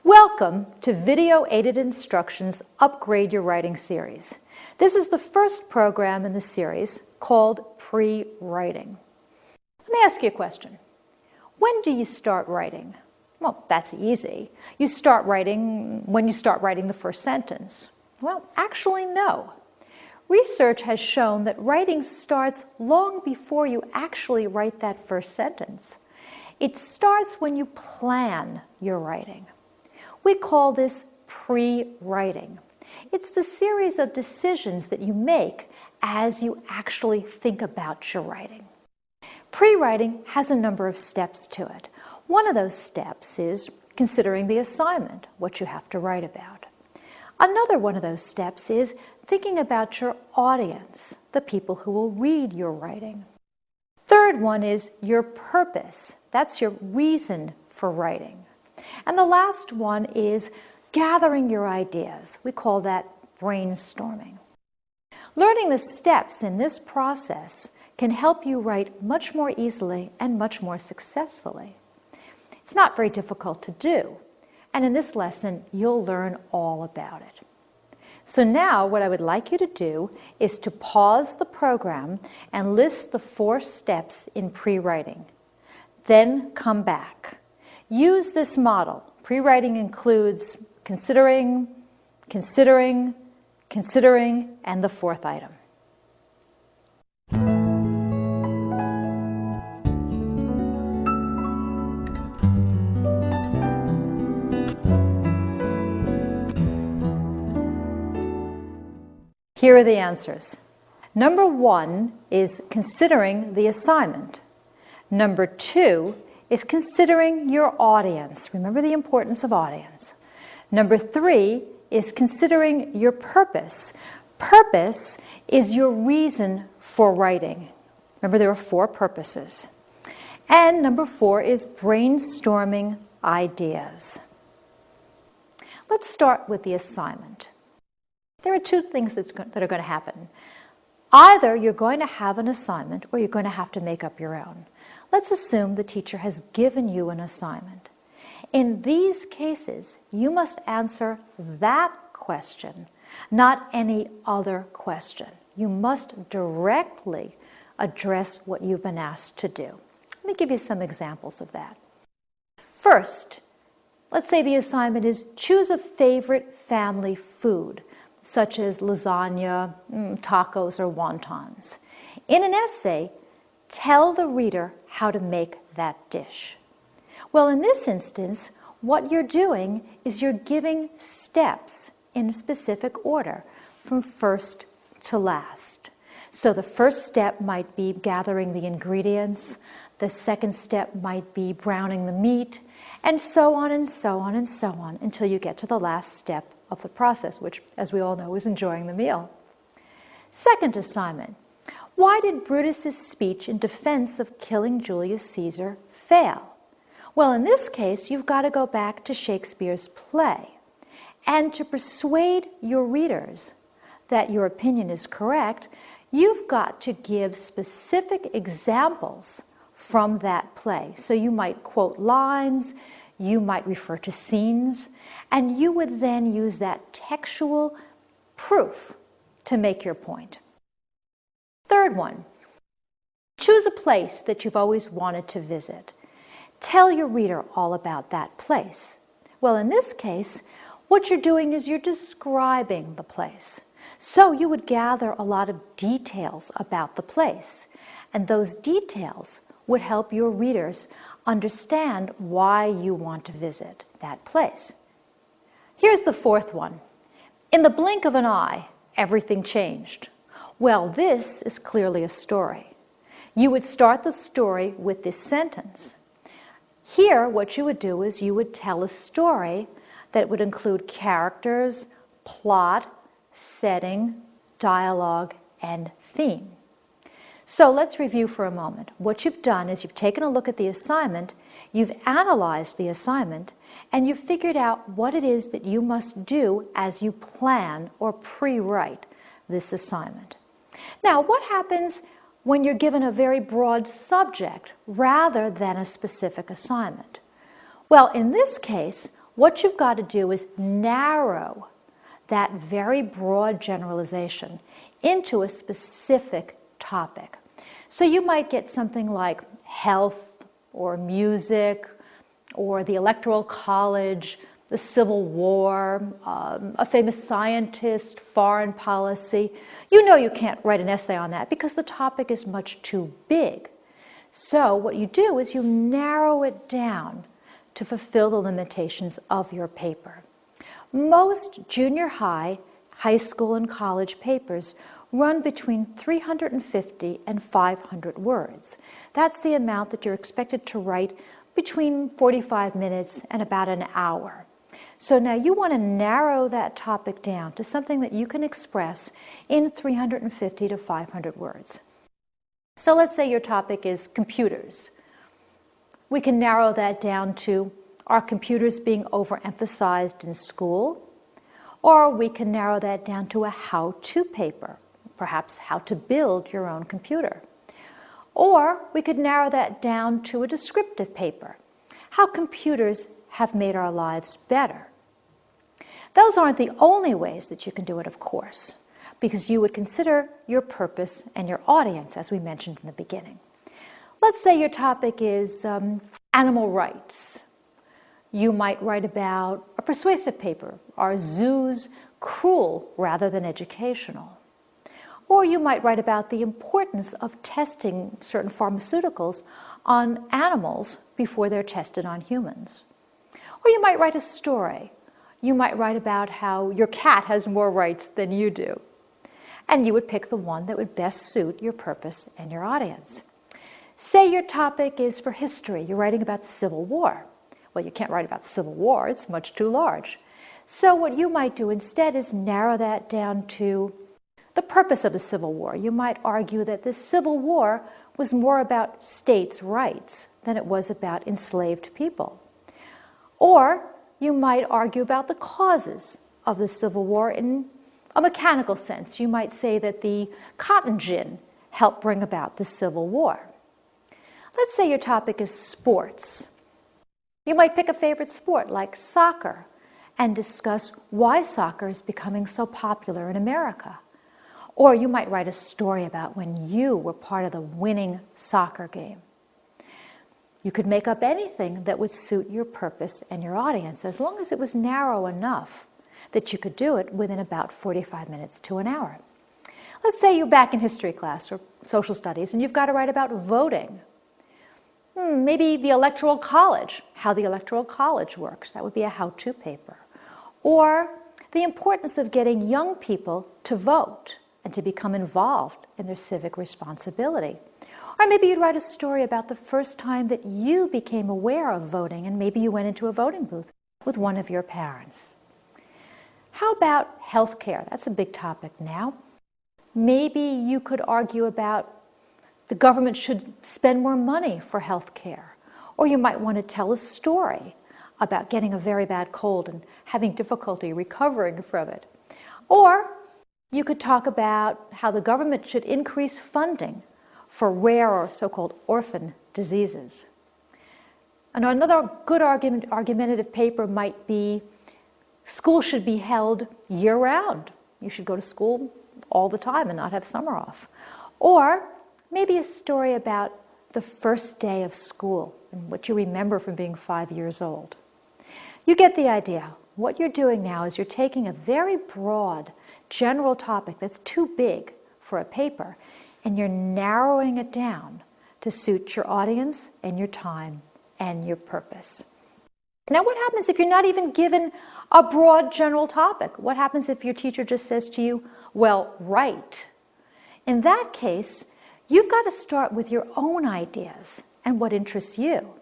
Welcome to Video-Aided Instructions Upgrade Your Writing series. This is the first program in the series called Pre-Writing. Let me ask you a question. When do you start writing? Well, that's easy. You start writing when you start writing the first sentence. Well, actually, no. Research has shown that writing starts long before you actually write that first sentence. It starts when you plan your writing. We call this pre-writing. It's the series of decisions that you make as you actually think about your writing. Pre-writing has a number of steps to it. One of those steps is considering the assignment, what you have to write about. Another one of those steps is thinking about your audience, the people who will read your writing. Third one is your purpose. That's your reason for writing. And the last one is gathering your ideas. We call that brainstorming. Learning the steps in this process can help you write much more easily and much more successfully. It's not very difficult to do, and in this lesson, you'll learn all about it. So now what I would like you to do is to pause the program and list the 4 steps in pre-writing. Then come back. Use this model. Pre-writing includes considering, and the 4th item. Here are the answers. Number 1 is considering the assignment. Number 2 is considering your audience. Remember the importance of audience. Number 3 is considering your purpose. Purpose is your reason for writing. Remember there are 4 purposes. And number 4 is brainstorming ideas. Let's start with the assignment. There are 2 things that are going to happen. Either you're going to have an assignment or you're going to have to make up your own. Let's assume the teacher has given you an assignment. In these cases, you must answer that question, not any other question. You must directly address what you've been asked to do. Let me give you some examples of that. First, let's say the assignment is choose a favorite family food, such as lasagna, tacos, or wontons. In an essay, tell the reader how to make that dish. Well, in this instance, what you're doing is you're giving steps in a specific order, from first to last. So the first step might be gathering the ingredients, the second step might be browning the meat, and so on and so on and so on until you get to the last step of the process, which, as we all know, is enjoying the meal. Second assignment. Why did Brutus's speech in defense of killing Julius Caesar fail? Well, in this case, you've got to go back to Shakespeare's play. And to persuade your readers that your opinion is correct, you've got to give specific examples from that play. So you might quote lines, you might refer to scenes, and you would then use that textual proof to make your point. Third one, choose a place that you've always wanted to visit. Tell your reader all about that place. Well, in this case, what you're doing is you're describing the place. So you would gather a lot of details about the place, and those details would help your readers understand why you want to visit that place. Here's the 4th one. In the blink of an eye, everything changed. Well, this is clearly a story. You would start the story with this sentence. Here, what you would do is you would tell a story that would include characters, plot, setting, dialogue, and theme. So let's review for a moment. What you've done is you've taken a look at the assignment, you've analyzed the assignment, and you've figured out what it is that you must do as you plan or pre-write this assignment. Now, what happens when you're given a very broad subject rather than a specific assignment? Well, in this case, what you've got to do is narrow that very broad generalization into a specific topic. So you might get something like health or music or the Electoral College, the Civil War, a famous scientist, foreign policy. You know you can't write an essay on that because the topic is much too big. So what you do is you narrow it down to fulfill the limitations of your paper. Most junior high, high school, and college papers run between 350 and 500 words. That's the amount that you're expected to write between 45 minutes and about an hour. So now you want to narrow that topic down to something that you can express in 350 to 500 words. So let's say your topic is computers. We can narrow that down to, are computers being overemphasized in school? Or we can narrow that down to a how-to paper, perhaps how to build your own computer. Or we could narrow that down to a descriptive paper, how computers have made our lives better. Those aren't the only ways that you can do it, of course, because you would consider your purpose and your audience, as we mentioned in the beginning. Let's say your topic is animal rights. You might write about a persuasive paper, are zoos cruel rather than educational? Or you might write about the importance of testing certain pharmaceuticals on animals before they're tested on humans. Or you might write a story. You might write about how your cat has more rights than you do. And you would pick the one that would best suit your purpose and your audience. Say your topic is for history. You're writing about the Civil War. Well, you can't write about the Civil War. It's much too large. So what you might do instead is narrow that down to the purpose of the Civil War. You might argue that the Civil War was more about states' rights than it was about enslaved people. Or you might argue about the causes of the Civil War in a mechanical sense. You might say that the cotton gin helped bring about the Civil War. Let's say your topic is sports. You might pick a favorite sport like soccer and discuss why soccer is becoming so popular in America. Or you might write a story about when you were part of the winning soccer game. You could make up anything that would suit your purpose and your audience, as long as it was narrow enough that you could do it within about 45 minutes to an hour. Let's say you're back in history class or social studies and you've got to write about voting. Maybe the Electoral College, how the Electoral College works. That would be a how-to paper. Or the importance of getting young people to vote and to become involved in their civic responsibility. Or maybe you'd write a story about the first time that you became aware of voting and maybe you went into a voting booth with one of your parents. How about healthcare? That's a big topic now. Maybe you could argue about the government should spend more money for healthcare. Or you might want to tell a story about getting a very bad cold and having difficulty recovering from it. Or you could talk about how the government should increase funding for rare or so-called orphan diseases. And another good argumentative paper might be school should be held year-round. You should go to school all the time and not have summer off. Or maybe a story about the first day of school and what you remember from being 5 years old. You get the idea. What you're doing now is you're taking a very broad, general topic that's too big for a paper, and you're narrowing it down to suit your audience and your time and your purpose. Now, what happens if you're not even given a broad general topic? What happens if your teacher just says to you, well, write? In that case, you've got to start with your own ideas and what interests you.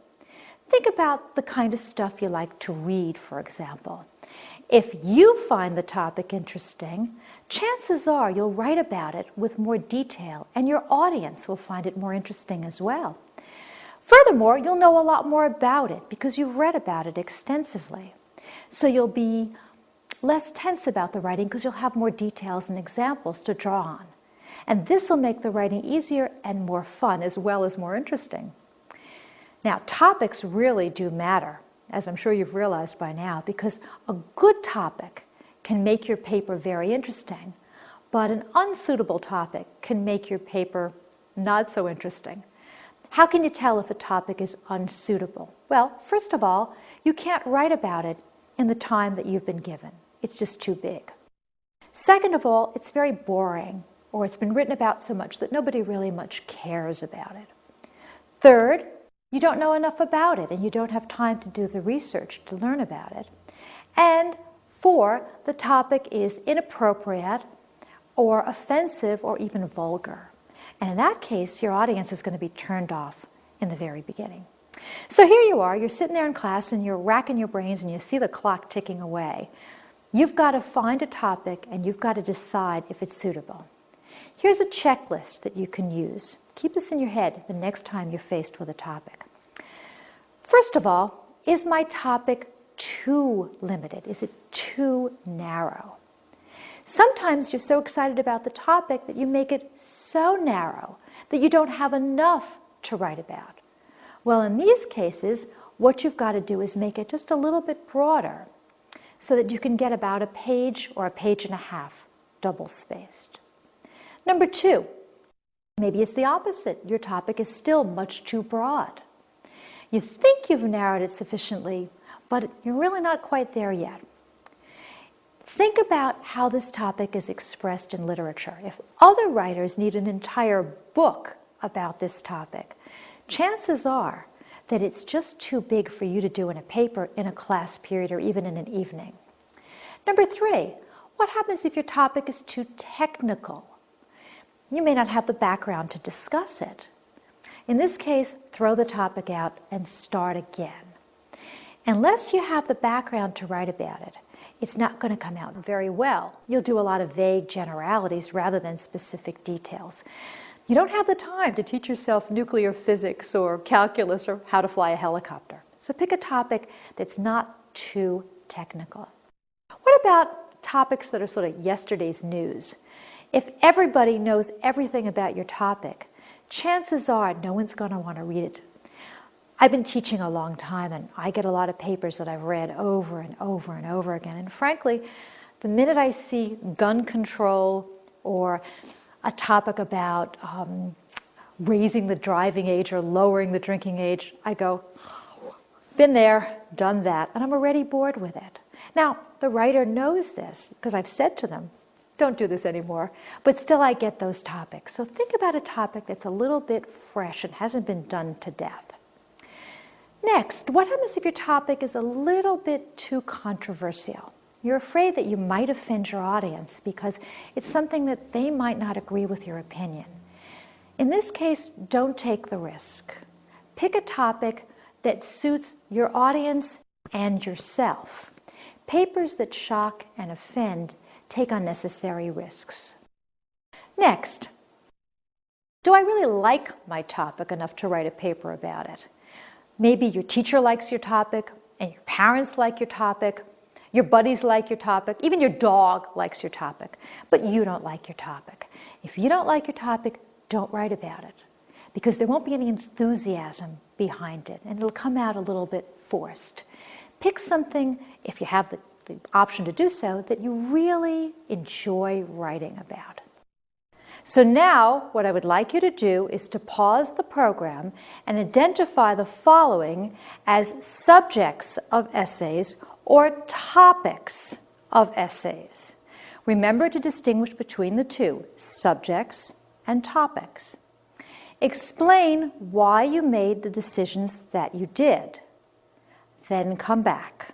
Think about the kind of stuff you like to read, for example. If you find the topic interesting, chances are you'll write about it with more detail, and your audience will find it more interesting as well. Furthermore, you'll know a lot more about it because you've read about it extensively. So you'll be less tense about the writing because you'll have more details and examples to draw on. And this will make the writing easier and more fun as well as more interesting. Now, topics really do matter. as I'm sure you've realized by now, because a good topic can make your paper very interesting, but an unsuitable topic can make your paper not so interesting. How can you tell if a topic is unsuitable? Well, first of all, you can't write about it in the time that you've been given. It's just too big. Second of all, it's very boring, or it's been written about so much that nobody really much cares about it. Third, you don't know enough about it and you don't have time to do the research to learn about it. And four, the topic is inappropriate or offensive or even vulgar. And in that case, your audience is going to be turned off in the very beginning. So here you are, you're sitting there in class and you're racking your brains and you see the clock ticking away. You've got to find a topic and you've got to decide if it's suitable. Here's a checklist that you can use. Keep this in your head the next time you're faced with a topic. First of all, is my topic too limited? Is it too narrow? Sometimes you're so excited about the topic that you make it so narrow that you don't have enough to write about. Well, in these cases, what you've got to do is make it just a little bit broader so that you can get about a page or a page and a half double-spaced. Number two, maybe it's the opposite. Your topic is still much too broad. You think you've narrowed it sufficiently, but you're really not quite there yet. Think about how this topic is expressed in literature. If other writers need an entire book about this topic, chances are that it's just too big for you to do in a paper, in a class period, or even in an evening. Number three, what happens if your topic is too technical? You may not have the background to discuss it. In this case, throw the topic out and start again. Unless you have the background to write about it, it's not going to come out very well. You'll do a lot of vague generalities rather than specific details. You don't have the time to teach yourself nuclear physics or calculus or how to fly a helicopter. So pick a topic that's not too technical. What about topics that are sort of yesterday's news? If everybody knows everything about your topic, chances are no one's going to want to read it. I've been teaching a long time, and I get a lot of papers that I've read over and over and over again. And frankly, the minute I see gun control or a topic about raising the driving age or lowering the drinking age, I go, been there, done that, and I'm already bored with it. Now, the writer knows this because I've said to them, don't do this anymore, but still I get those topics. So think about a topic that's a little bit fresh and hasn't been done to death. Next, what happens if your topic is a little bit too controversial? You're afraid that you might offend your audience because it's something that they might not agree with your opinion. In this case, don't take the risk. Pick a topic that suits your audience and yourself. Papers that shock and offend take unnecessary risks. Next, do I really like my topic enough to write a paper about it? Maybe your teacher likes your topic, and your parents like your topic, your buddies like your topic, even your dog likes your topic, but you don't like your topic. If you don't like your topic, don't write about it, because there won't be any enthusiasm behind it, and it'll come out a little bit forced. Pick something, if you have the option to do so, that you really enjoy writing about. So now, what I would like you to do is to pause the program and identify the following as subjects of essays or topics of essays. Remember to distinguish between the two, subjects and topics. Explain why you made the decisions that you did. Then come back.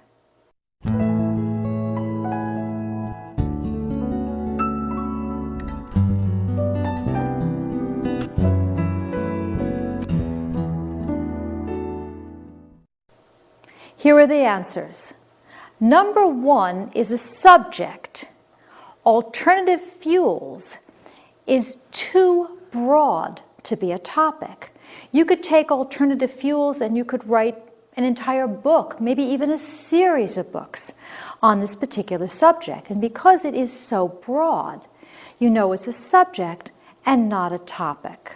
Here are the answers. Number 1 is a subject. Alternative fuels is too broad to be a topic. You could take alternative fuels and you could write an entire book, maybe even a series of books on this particular subject. And because it is so broad, you know it's a subject and not a topic.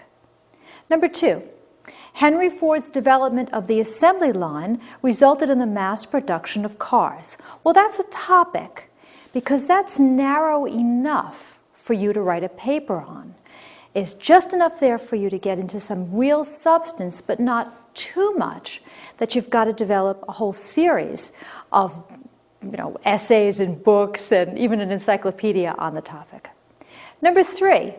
Number 2, Henry Ford's development of the assembly line resulted in the mass production of cars. Well, that's a topic because that's narrow enough for you to write a paper on. It's just enough there for you to get into some real substance, but not too much that you've got to develop a whole series of essays and books and even an encyclopedia on the topic. Number 3,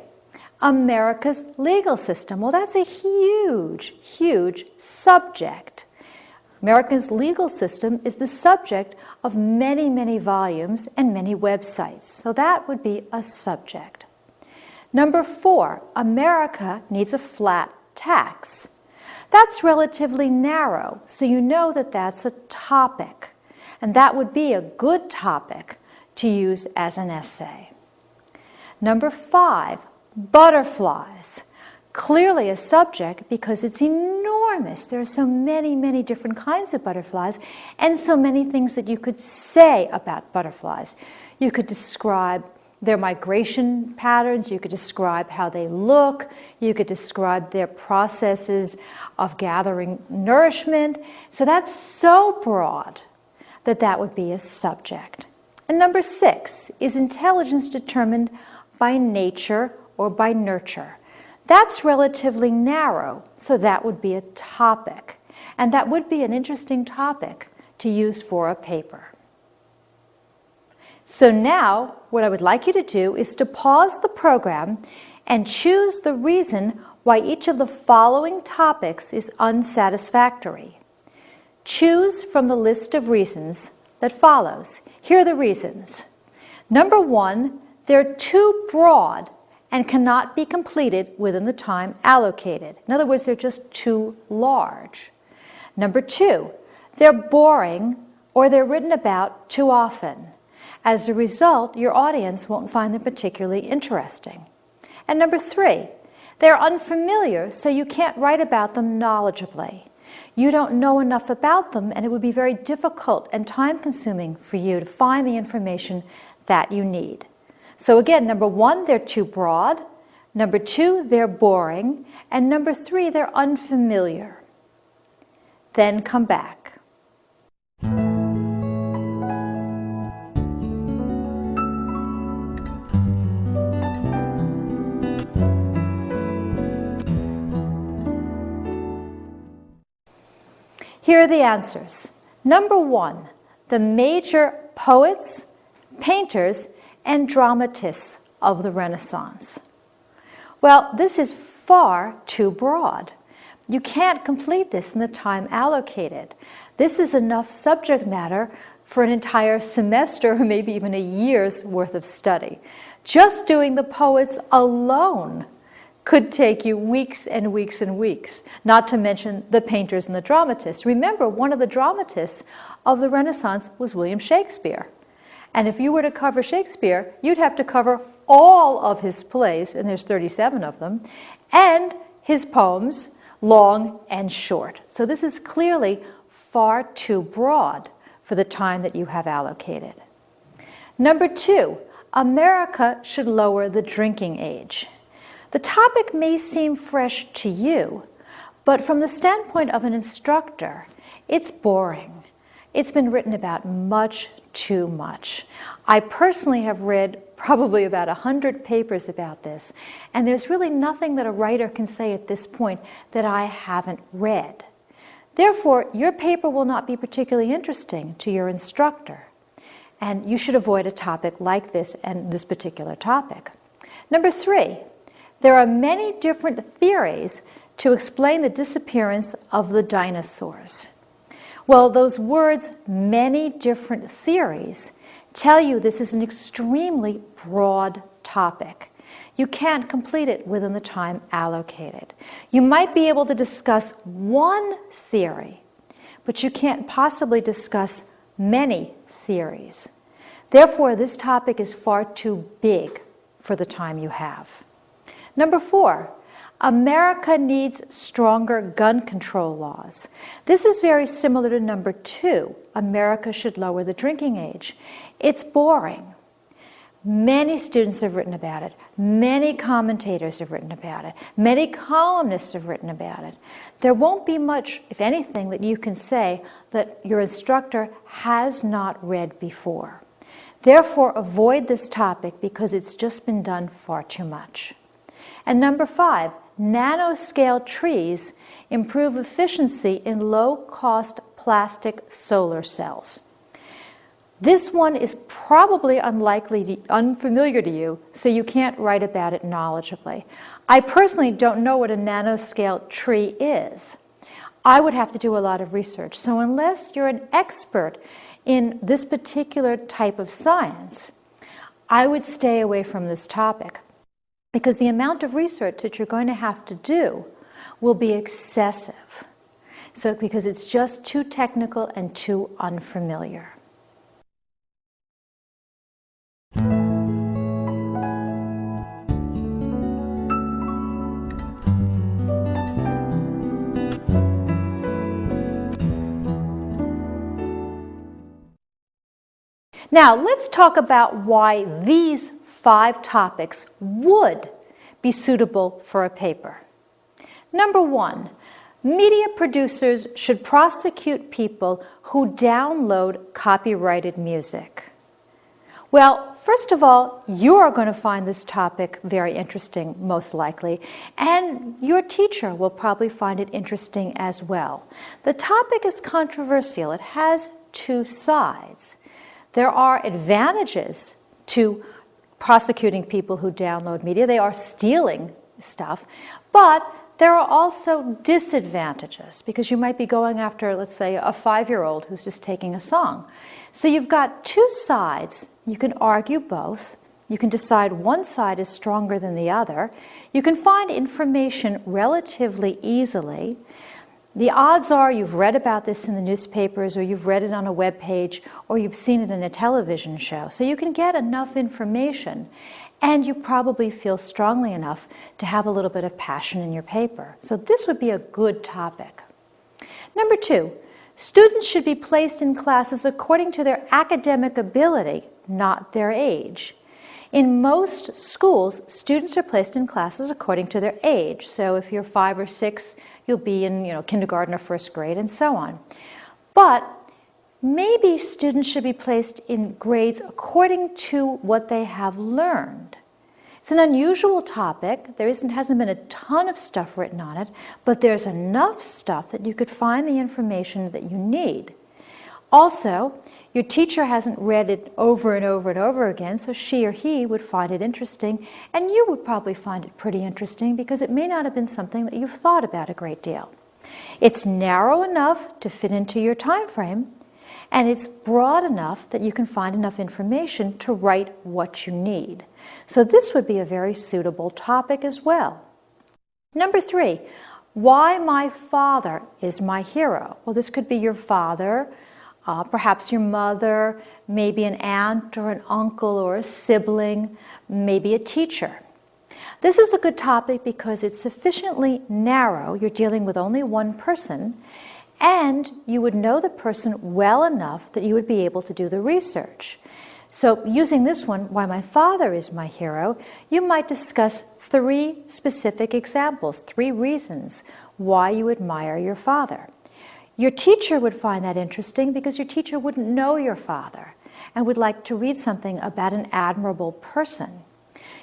America's legal system. Well, that's a huge, huge subject. America's legal system is the subject of many, many volumes and many websites. So that would be a subject. Number 4, America needs a flat tax. That's relatively narrow, so you know that that's a topic. And that would be a good topic to use as an essay. Number 5, butterflies. Clearly a subject because it's enormous. There are so many, many different kinds of butterflies and so many things that you could say about butterflies. You could describe their migration patterns, you could describe how they look, you could describe their processes of gathering nourishment. So that's so broad that that would be a subject. And number 6, is intelligence determined by nature or by nurture? That's relatively narrow, so that would be a topic. And that would be an interesting topic to use for a paper. So now, what I would like you to do is to pause the program and choose the reason why each of the following topics is unsatisfactory. Choose from the list of reasons that follows. Here are the reasons. Number 1, they're too broad and cannot be completed within the time allocated. In other words, they're just too large. Number 2, they're boring or they're written about too often. As a result, your audience won't find them particularly interesting. And number 3, they're unfamiliar, so you can't write about them knowledgeably. You don't know enough about them, and it would be very difficult and time-consuming for you to find the information that you need. So again, number 1, they're too broad. Number 2, they're boring. And number 3, they're unfamiliar. Then come back. Here are the answers. Number 1, the major poets, painters, and dramatists of the Renaissance. Well, this is far too broad. You can't complete this in the time allocated. This is enough subject matter for an entire semester or maybe even a year's worth of study. Just doing the poets alone could take you weeks and weeks and weeks, not to mention the painters and the dramatists. Remember, one of the dramatists of the Renaissance was William Shakespeare. And if you were to cover Shakespeare, you'd have to cover all of his plays, and there's 37 of them, and his poems, long and short. So this is clearly far too broad for the time that you have allocated. Number 2, America should lower the drinking age. The topic may seem fresh to you, but from the standpoint of an instructor, it's boring. It's been written about much too much. I personally have read probably about 100 papers about this, and there's really nothing that a writer can say at this point that I haven't read. Therefore, your paper will not be particularly interesting to your instructor, and you should avoid a topic like this and this particular topic. Number 3, there are many different theories to explain the disappearance of the dinosaurs. Well, those words, many different theories, tell you this is an extremely broad topic. You can't complete it within the time allocated. You might be able to discuss one theory, but you can't possibly discuss many theories. Therefore, this topic is far too big for the time you have. Number 4, America needs stronger gun control laws. This is very similar to number 2, America should lower the drinking age. It's boring. Many students have written about it. Many commentators have written about it. Many columnists have written about it. There won't be much, if anything, that you can say that your instructor has not read before. Therefore, avoid this topic because it's just been done far too much. And number 5, nanoscale trees improve efficiency in low-cost plastic solar cells. This one is probably unfamiliar to you, so you can't write about it knowledgeably. I personally don't know what a nanoscale tree is. I would have to do a lot of research. So unless you're an expert in this particular type of science, I would stay away from this topic because the amount of research that you're going to have to do will be excessive. So because it's just too technical and too unfamiliar. Now, let's talk about why these 5 topics would be suitable for a paper. Number 1, media producers should prosecute people who download copyrighted music. Well, first of all, you're going to find this topic very interesting, most likely, and your teacher will probably find it interesting as well. The topic is controversial. It has 2 sides. There are advantages to prosecuting people who download media. They are stealing stuff, but there are also disadvantages because you might be going after, let's say, a 5-year-old who's just taking a song. So you've got 2 sides. You can argue both. You can decide one side is stronger than the other. You can find information relatively easily. The odds are you've read about this in the newspapers, or you've read it on a web page, or you've seen it in a television show. So you can get enough information, and you probably feel strongly enough to have a little bit of passion in your paper. So this would be a good topic. Number 2, students should be placed in classes according to their academic ability, not their age. In most schools, students are placed in classes according to their age. So if you're 5 or 6, you'll be in kindergarten or 1st grade and so on. But maybe students should be placed in grades according to what they have learned. It's an unusual topic. There hasn't been a ton of stuff written on it, but there's enough stuff that you could find the information that you need. Also, your teacher hasn't read it over and over and over again, so she or he would find it interesting, and you would probably find it pretty interesting because it may not have been something that you've thought about a great deal. It's narrow enough to fit into your time frame, and it's broad enough that you can find enough information to write what you need. So this would be a very suitable topic as well. Number 3, why my father is my hero. Well, this could be your father, perhaps your mother, maybe an aunt or an uncle or a sibling, maybe a teacher. This is a good topic because it's sufficiently narrow. You're dealing with only one person, and you would know the person well enough that you would be able to do the research. So using this one, why my father is my hero, you might discuss 3 specific examples, 3 reasons why you admire your father. Your teacher would find that interesting because your teacher wouldn't know your father and would like to read something about an admirable person.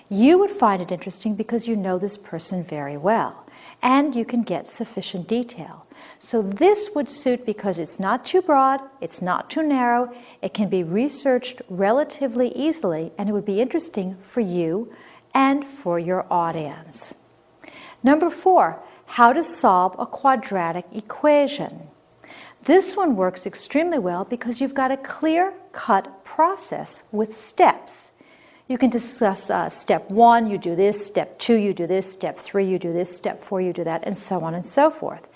You would find it interesting because you know this person very well and you can get sufficient detail. So this would suit because it's not too broad, it's not too narrow, it can be researched relatively easily, and it would be interesting for you and for your audience. Number 4, how to solve a quadratic equation. This one works extremely well because you've got a clear-cut process with steps. You can discuss step 1, you do this, step 2, you do this, step 3, you do this, step 4, you do that, and so on and so forth.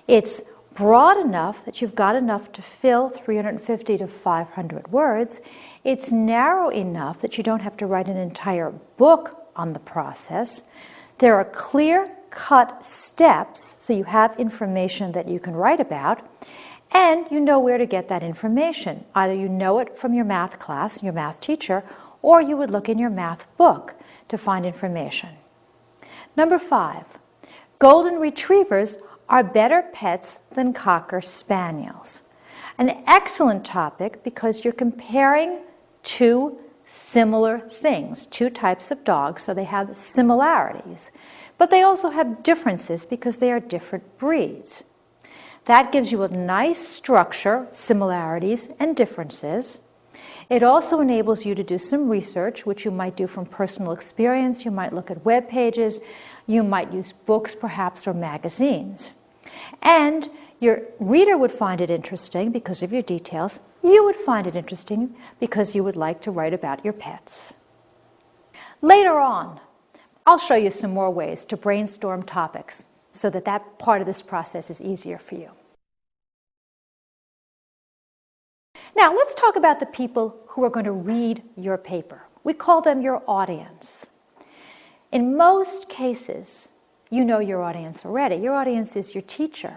It's broad enough that you've got enough to fill 350 to 500 words. It's narrow enough that you don't have to write an entire book on the process. There are clear-cut steps, so you have information that you can write about, and you know where to get that information. Either you know it from your math class, your math teacher, or you would look in your math book to find information. Number 5, golden retrievers are better pets than cocker spaniels. An excellent topic because you're comparing two similar things, two types of dogs, so they have similarities. But they also have differences because they are different breeds. That gives you a nice structure, similarities and differences. It also enables you to do some research, which you might do from personal experience. You might look at web pages. You might use books, perhaps, or magazines. And your reader would find it interesting because of your details. You would find it interesting because you would like to write about your pets. Later on, I'll show you some more ways to brainstorm topics so that that part of this process is easier for you. Now, let's talk about the people who are going to read your paper. We call them your audience. In most cases, you know your audience already. Your audience is your teacher.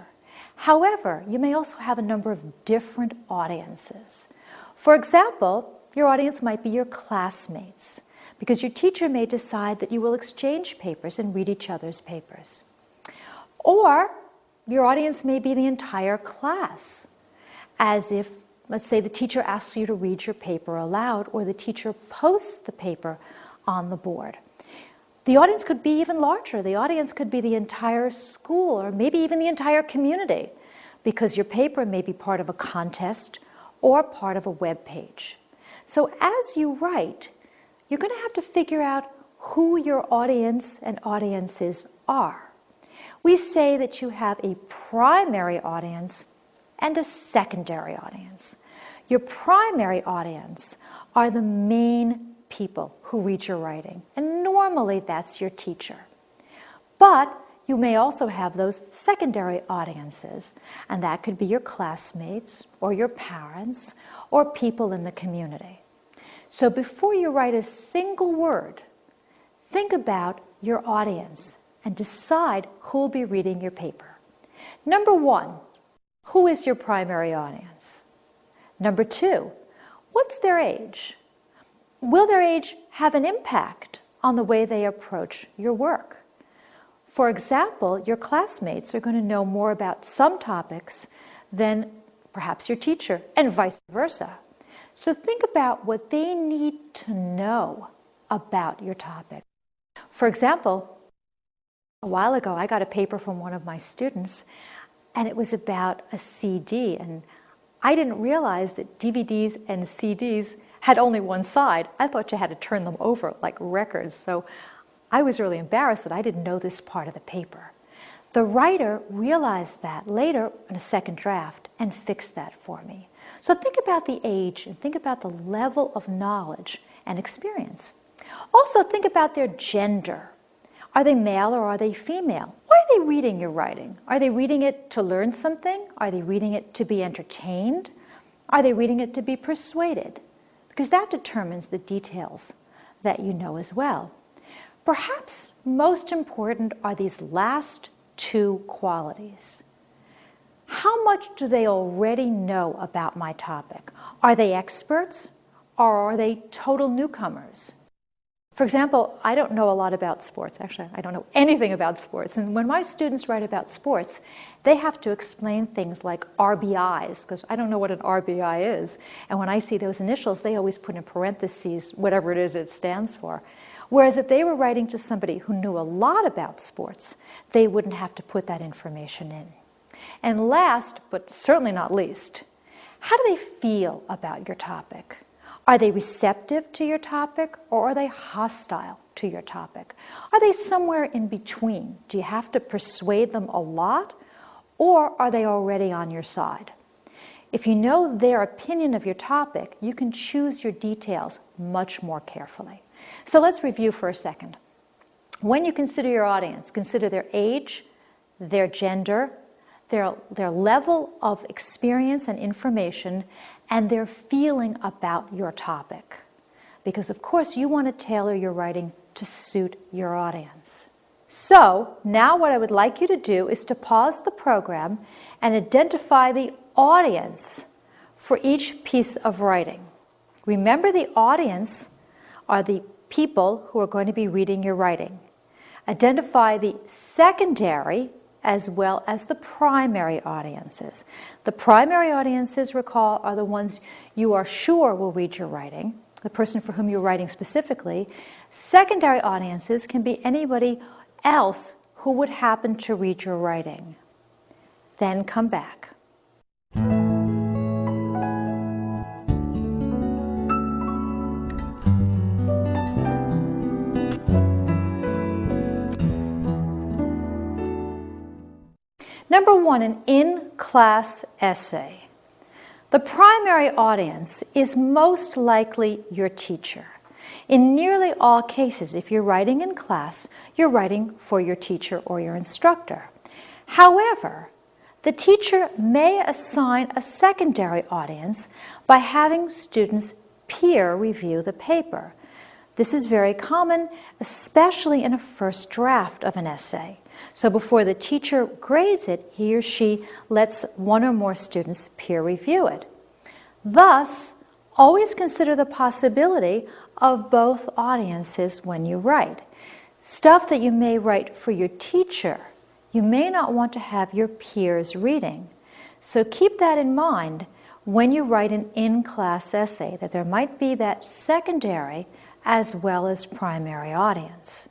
However, you may also have a number of different audiences. For example, your audience might be your classmates, because your teacher may decide that you will exchange papers and read each other's papers. Or your audience may be the entire class, as if, let's say, the teacher asks you to read your paper aloud, or the teacher posts the paper on the board. The audience could be even larger. The audience could be the entire school, or maybe even the entire community, because your paper may be part of a contest or part of a web page. So as you write, you're going to have to figure out who your audience and audiences are. We say that you have a primary audience and a secondary audience. Your primary audience are the main people who read your writing, and normally that's your teacher. But you may also have those secondary audiences, and that could be your classmates or your parents or people in the community. So before you write a single word, think about your audience and decide who will be reading your paper. Number 1, who is your primary audience? Number 2, what's their age? Will their age have an impact on the way they approach your work? For example, your classmates are going to know more about some topics than perhaps your teacher, and vice versa. So think about what they need to know about your topic. For example, a while ago I got a paper from one of my students, and it was about a CD, and I didn't realize that DVDs and CDs had only one side. I thought you had to turn them over like records. So I was really embarrassed that I didn't know this part of the paper. The writer realized that later in a second draft and fixed that for me. So think about the age and think about the level of knowledge and experience. Also think about their gender. Are they male or are they female? Why are they reading your writing? Are they reading it to learn something? Are they reading it to be entertained? Are they reading it to be persuaded? Because that determines the details that you know as well. Perhaps most important are these last 2 qualities. How much do they already know about my topic? Are they experts or are they total newcomers? For example, I don't know a lot about sports. Actually, I don't know anything about sports. And when my students write about sports, they have to explain things like RBIs, because I don't know what an RBI is. And when I see those initials, they always put in parentheses whatever it is it stands for. Whereas if they were writing to somebody who knew a lot about sports, they wouldn't have to put that information in. And last, but certainly not least, how do they feel about your topic? Are they receptive to your topic or are they hostile to your topic? Are they somewhere in between? Do you have to persuade them a lot or are they already on your side? If you know their opinion of your topic, you can choose your details much more carefully. So let's review for a second. When you consider your audience, consider their age, their gender, their level of experience and information, and their feeling about your topic. Because of course you want to tailor your writing to suit your audience. So now what I would like you to do is to pause the program and identify the audience for each piece of writing. Remember, the audience are the people who are going to be reading your writing. Identify the secondary as well as the primary audiences. The primary audiences, recall, are the ones you are sure will read your writing, the person for whom you're writing specifically. Secondary audiences can be anybody else who would happen to read your writing. Then come back. Number 1, an in-class essay. The primary audience is most likely your teacher. In nearly all cases, if you're writing in class, you're writing for your teacher or your instructor. However, the teacher may assign a secondary audience by having students peer review the paper. This is very common, especially in a first draft of an essay. So before the teacher grades it, he or she lets one or more students peer review it. Thus, always consider the possibility of both audiences when you write. Stuff that you may write for your teacher, you may not want to have your peers reading. So keep that in mind when you write an in-class essay, that there might be that secondary as well as primary audience.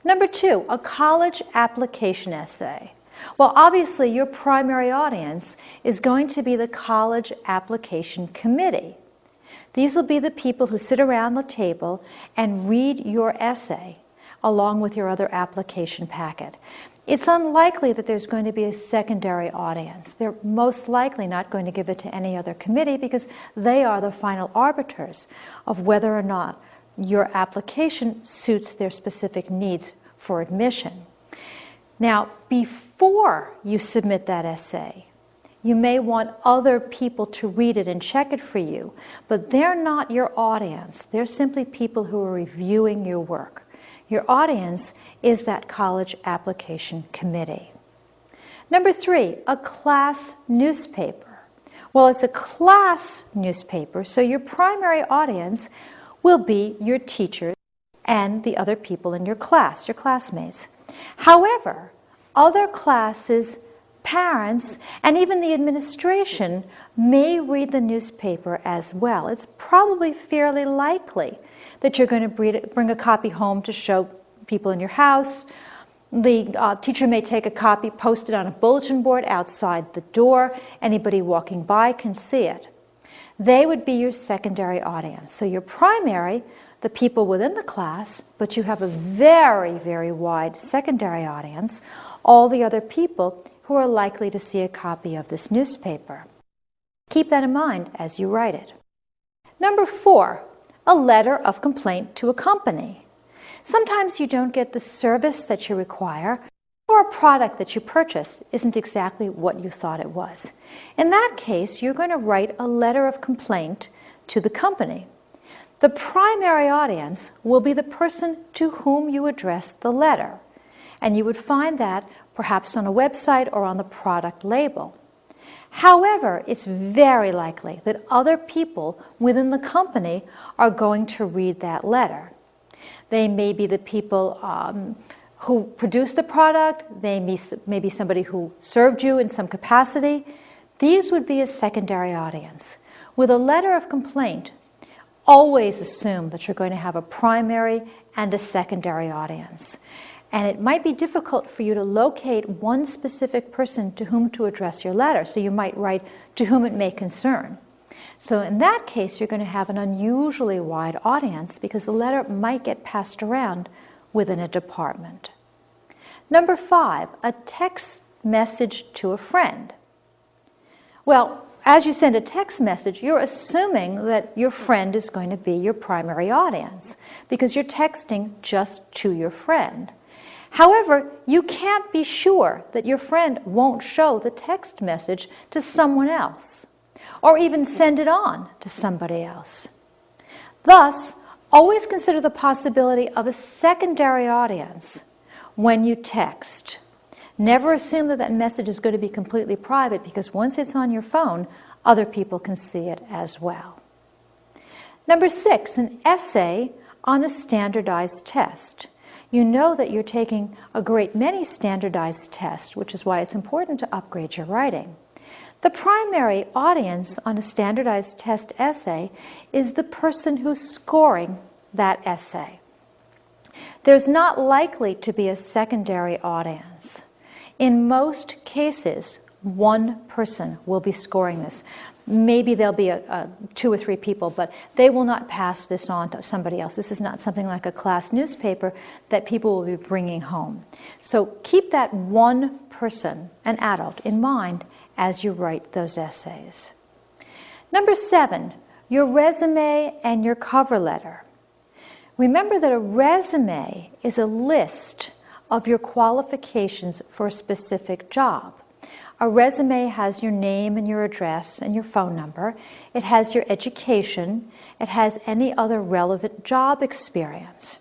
Number 2, a college application essay. Well, obviously your primary audience is going to be the college application committee. These will be the people who sit around the table and read your essay along with your other application packet. It's unlikely that there's going to be a secondary audience. They're most likely not going to give it to any other committee because they are the final arbiters of whether or not your application suits their specific needs for admission. Now, before you submit that essay, you may want other people to read it and check it for you, but they're not your audience. They're simply people who are reviewing your work. Your audience is that college application committee. Number 3, a class newspaper. Well, it's a class newspaper, so your primary audience will be your teachers and the other people in your class, your classmates. However, other classes, parents, and even the administration may read the newspaper as well. It's probably fairly likely that you're going to bring a copy home to show people in your house. The teacher may take a copy, post it on a bulletin board outside the door. Anybody walking by can see it. They would be your secondary audience. So your primary, the people within the class, but you have a very, very wide secondary audience, all the other people who are likely to see a copy of this newspaper. Keep that in mind as you write it. Number 4, a letter of complaint to a company. Sometimes you don't get the service that you require, or a product that you purchase isn't exactly what you thought it was. In that case, you're going to write a letter of complaint to the company. The primary audience will be the person to whom you address the letter, and you would find that perhaps on a website or on the product label. However, it's very likely that other people within the company are going to read that letter. They may be the people who produced the product, they may be somebody who served you in some capacity. These would be a secondary audience. With a letter of complaint, always assume that you're going to have a primary and a secondary audience. And it might be difficult for you to locate one specific person to whom to address your letter. So you might write, to whom it may concern. So in that case, you're going to have an unusually wide audience because the letter might get passed around within a department. Number 5, a text message to a friend. Well, as you send a text message, you're assuming that your friend is going to be your primary audience because you're texting just to your friend. However, you can't be sure that your friend won't show the text message to someone else or even send it on to somebody else. Thus, always consider the possibility of a secondary audience when you text. Never assume that that message is going to be completely private because once it's on your phone, other people can see it as well. Number 6, an essay on a standardized test. You know that you're taking a great many standardized tests, which is why it's important to upgrade your writing. The primary audience on a standardized test essay is the person who's scoring that essay. There's not likely to be a secondary audience. In most cases, one person will be scoring this. Maybe there'll be 2 or 3 people, but they will not pass this on to somebody else. This is not something like a class newspaper that people will be bringing home. So keep that one person, an adult, in mind as you write those essays. Number 7, your resume and your cover letter. Remember that a resume is a list of your qualifications for a specific job. A resume has your name and your address and your phone number. It has your education. It has any other relevant job experience.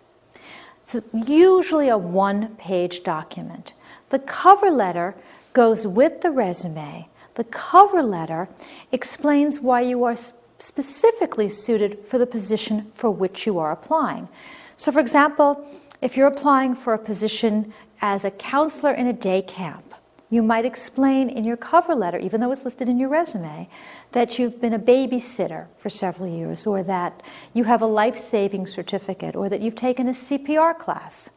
It's usually a one-page document. The cover letter goes with the resume. The cover letter explains why you are specifically suited for the position for which you are applying. So, for example, if you're applying for a position as a counselor in a day camp, you might explain in your cover letter, even though it's listed in your resume, that you've been a babysitter for several years, or that you have a life-saving certificate, or that you've taken a CPR class.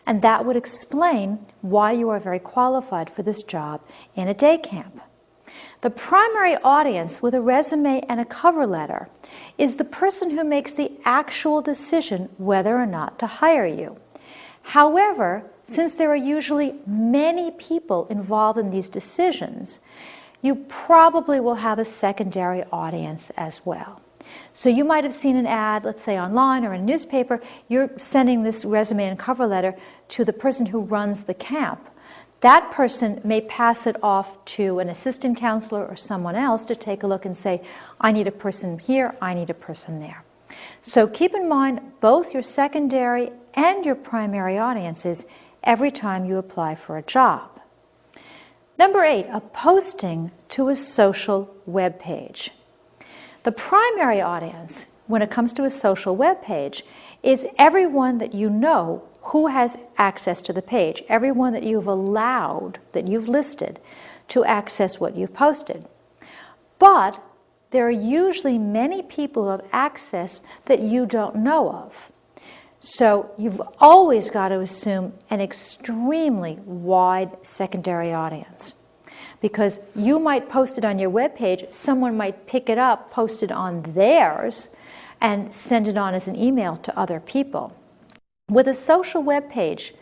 And that would explain why you are very qualified for this job in a day camp. The primary audience with a resume and a cover letter is the person who makes the actual decision whether or not to hire you. However, since there are usually many people involved in these decisions, you probably will have a secondary audience as well. So you might have seen an ad, let's say online or in a newspaper. You're sending this resume and cover letter to the person who runs the camp. That person may pass it off to an assistant counselor or someone else to take a look and say, I need a person here, I need a person there. So keep in mind both your secondary and your primary audiences every time you apply for a job. Number 8, a posting to a social web page. The primary audience, when it comes to a social web page, is everyone that you know who has access to the page, everyone that you've allowed, that you've listed, to access what you've posted. But there are usually many people who have access that you don't know of. So you've always got to assume an extremely wide secondary audience. Because you might post it on your webpage, someone might pick it up, post it on theirs, and send it on as an email to other people. With a social web page,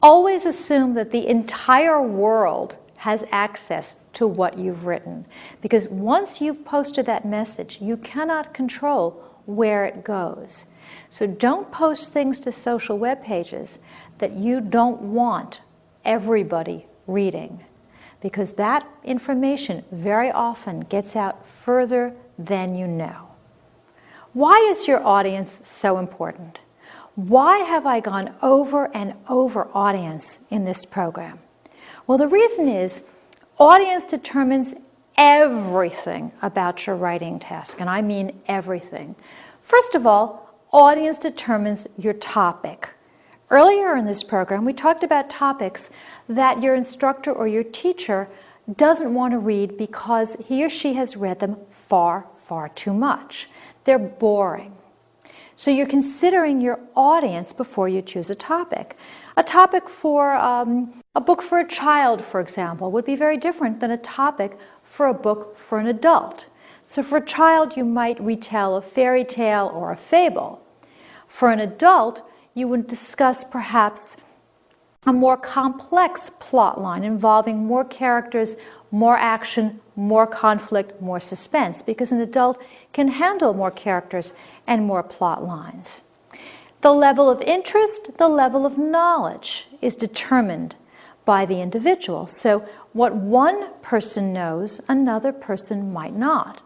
always assume that the entire world has access to what you've written. Because once you've posted that message, you cannot control where it goes. So don't post things to social web pages that you don't want everybody reading, because that information very often gets out further than you know. Why is your audience so important? Why have I gone over and over audience in this program? Well, the reason is audience determines everything about your writing task, and I mean everything. First of all, audience determines your topic. Earlier in this program, we talked about topics that your instructor or your teacher doesn't want to read because he or she has read them far, far too much. They're boring. So you're considering your audience before you choose a topic. A topic for a book for a child, for example, would be very different than a topic for a book for an adult. So for a child, you might retell a fairy tale or a fable. For an adult, you would discuss perhaps a more complex plot line involving more characters, more action, more conflict, more suspense, because an adult can handle more characters and more plot lines. The level of interest, the level of knowledge is determined by the individual. So what one person knows, another person might not.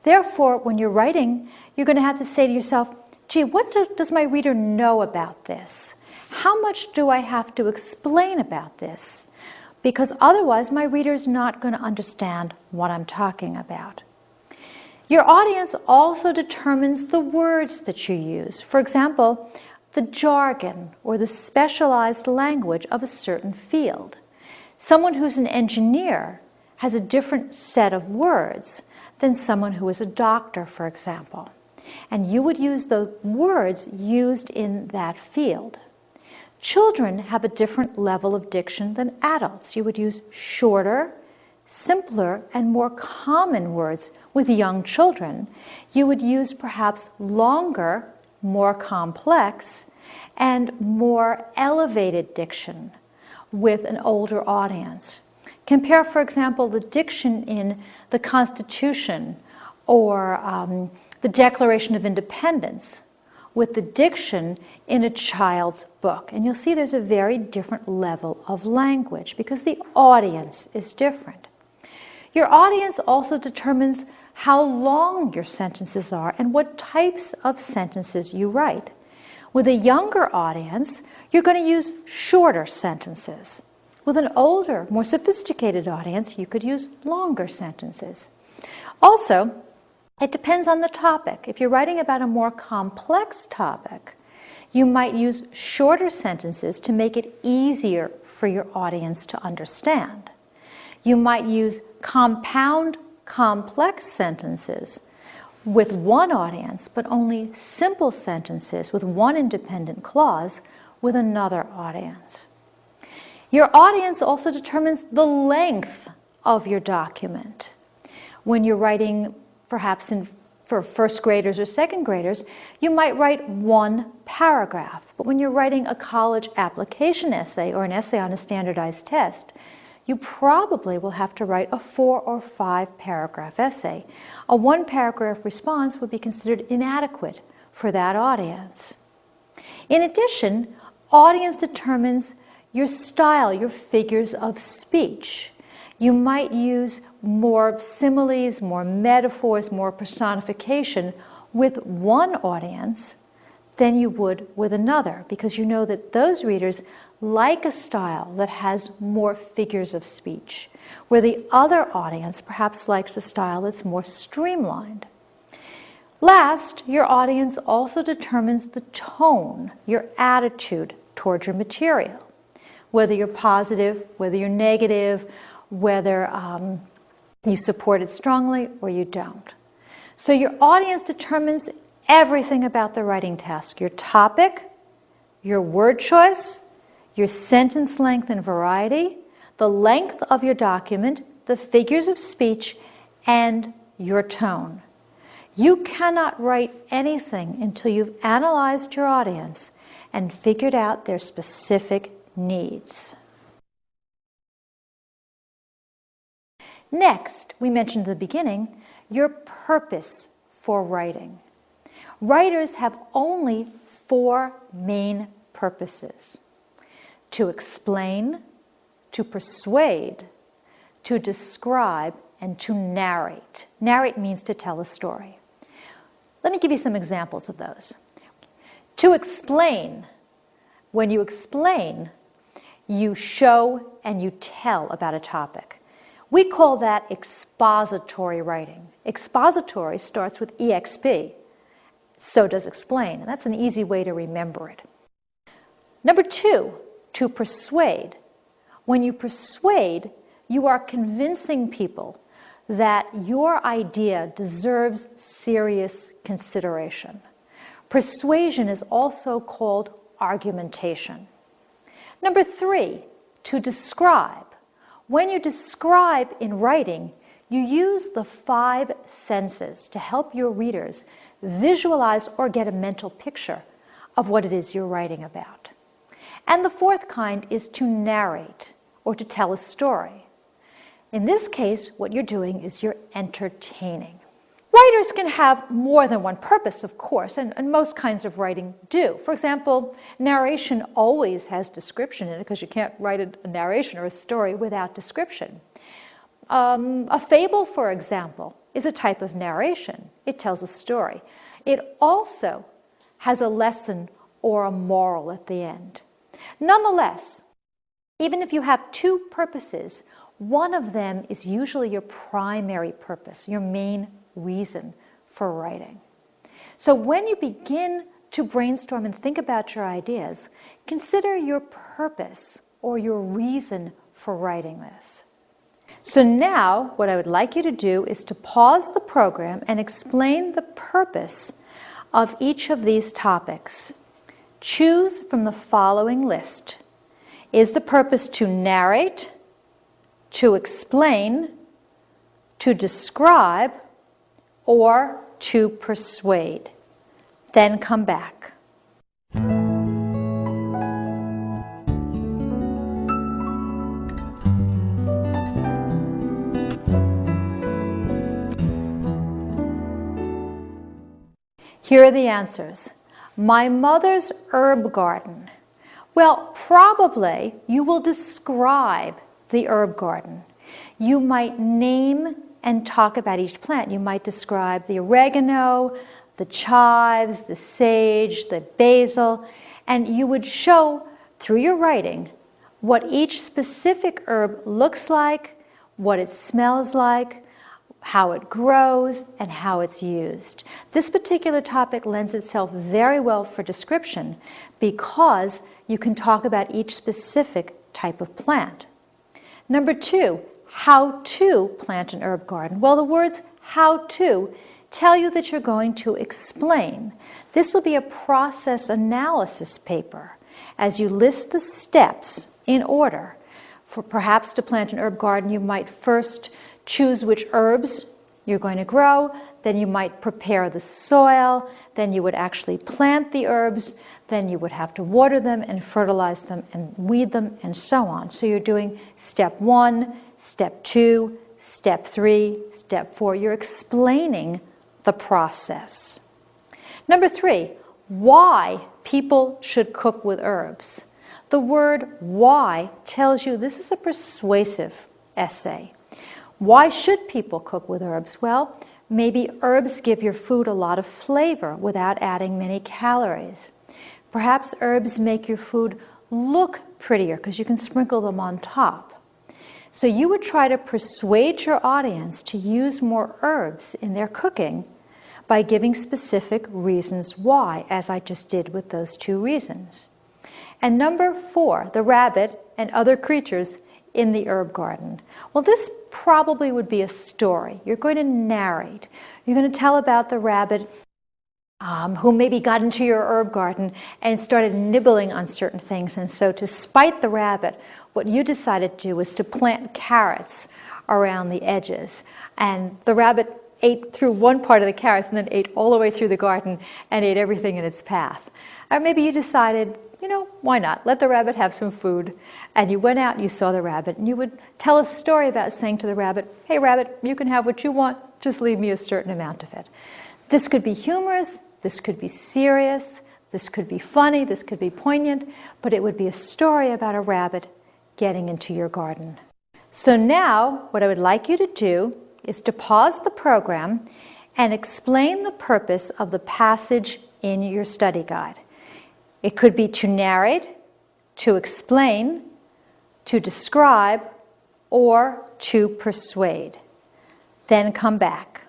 Therefore, when you're writing, you're going to have to say to yourself, gee, what does my reader know about this? How much do I have to explain about this? Because otherwise my reader's not going to understand what I'm talking about. Your audience also determines the words that you use. For example, the jargon or the specialized language of a certain field. Someone who's an engineer has a different set of words than someone who is a doctor, for example. And you would use the words used in that field. Children have a different level of diction than adults. You would use shorter, simpler, and more common words with young children. You would use perhaps longer, more complex, and more elevated diction with an older audience. Compare, for example, the diction in the Constitution or the Declaration of Independence with the diction in a child's book. And you'll see there's a very different level of language because the audience is different. Your audience also determines how long your sentences are and what types of sentences you write. With a younger audience, you're going to use shorter sentences. With an older, more sophisticated audience, you could use longer sentences. Also, it depends on the topic. If you're writing about a more complex topic, you might use shorter sentences to make it easier for your audience to understand. You might use compound, complex sentences with one audience, but only simple sentences with one independent clause with another audience. Your audience also determines the length of your document. When you're writing, perhaps for first graders or second graders, you might write one paragraph. But when you're writing a college application essay or an essay on a standardized test, you probably will have to write a 4 or 5 paragraph essay. A 1 paragraph response would be considered inadequate for that audience. In addition, audience determines your style, your figures of speech. You might use more similes, more metaphors, more personification with one audience than you would with another, because you know that those readers like a style that has more figures of speech, where the other audience perhaps likes a style that's more streamlined. Last, your audience also determines the tone, your attitude toward your material, whether you're positive, whether you're negative, whether you support it strongly or you don't. So your audience determines everything about the writing task: your topic, your word choice, your sentence length and variety, the length of your document, the figures of speech, and your tone. You cannot write anything until you've analyzed your audience and figured out their specific needs. Next, we mentioned at the beginning, your purpose for writing. Writers have only 4 main purposes: to explain, to persuade, to describe, and to narrate. Narrate means to tell a story. Let me give you some examples of those. To explain. When you explain, you show and you tell about a topic. We call that expository writing. Expository starts with EXP. So does explain. And that's an easy way to remember it. Number 2, to persuade. When you persuade, you are convincing people that your idea deserves serious consideration. Persuasion is also called argumentation. Number 3, to describe. When you describe in writing, you use the 5 senses to help your readers visualize or get a mental picture of what it is you're writing about. And the 4th kind is to narrate or to tell a story. In this case, what you're doing is you're entertaining. Writers can have more than one purpose, of course, and most kinds of writing do. For example, narration always has description in it because you can't write a narration or a story without description. A fable, for example, is a type of narration. It tells a story. It also has a lesson or a moral at the end. Nonetheless, even if you have 2 purposes, one of them is usually your primary purpose, your main reason for writing. So when you begin to brainstorm and think about your ideas, consider your purpose or your reason for writing this. So now what I would like you to do is to pause the program and explain the purpose of each of these topics. Choose from the following list. Is the purpose to narrate, to explain, to describe, or to persuade? Then come back. Here are the answers. My mother's herb garden. Well, probably you will describe the herb garden. You might name and talk about each plant. You might describe the oregano, the chives, the sage, the basil, and you would show through your writing what each specific herb looks like, what it smells like, how it grows, and how it's used. This particular topic lends itself very well for description because you can talk about each specific type of plant. Number 2, how to plant an herb garden. Well, the words how to tell you that you're going to explain. This will be a process analysis paper as you list the steps in order. For perhaps to plant an herb garden, you might first choose which herbs you're going to grow, then you might prepare the soil, then you would actually plant the herbs, then you would have to water them and fertilize them and weed them and so on. So you're doing step 1, step 2, step 3, step 4. You're explaining the process. Number 3, why people should cook with herbs. The word why tells you this is a persuasive essay. Why should people cook with herbs? Well, maybe herbs give your food a lot of flavor without adding many calories. Perhaps herbs make your food look prettier because you can sprinkle them on top. So you would try to persuade your audience to use more herbs in their cooking by giving specific reasons why, as I just did with those 2 reasons. And number 4, the rabbit and other creatures in the herb garden. Well, this probably would be a story. You're going to narrate. You're going to tell about the rabbit who maybe got into your herb garden and started nibbling on certain things. And so to spite the rabbit, what you decided to do was to plant carrots around the edges. And the rabbit ate through one part of the carrots and then ate all the way through the garden and ate everything in its path. Or maybe you decided, why not? Let the rabbit have some food. And you went out and you saw the rabbit. And you would tell a story about saying to the rabbit, hey, rabbit, you can have what you want. Just leave me a certain amount of it. This could be humorous. This could be serious. This could be funny. This could be poignant. But it would be a story about a rabbit getting into your garden. So now what I would like you to do is to pause the program and explain the purpose of the passage in your study guide. It could be to narrate, to explain, to describe, or to persuade. Then come back.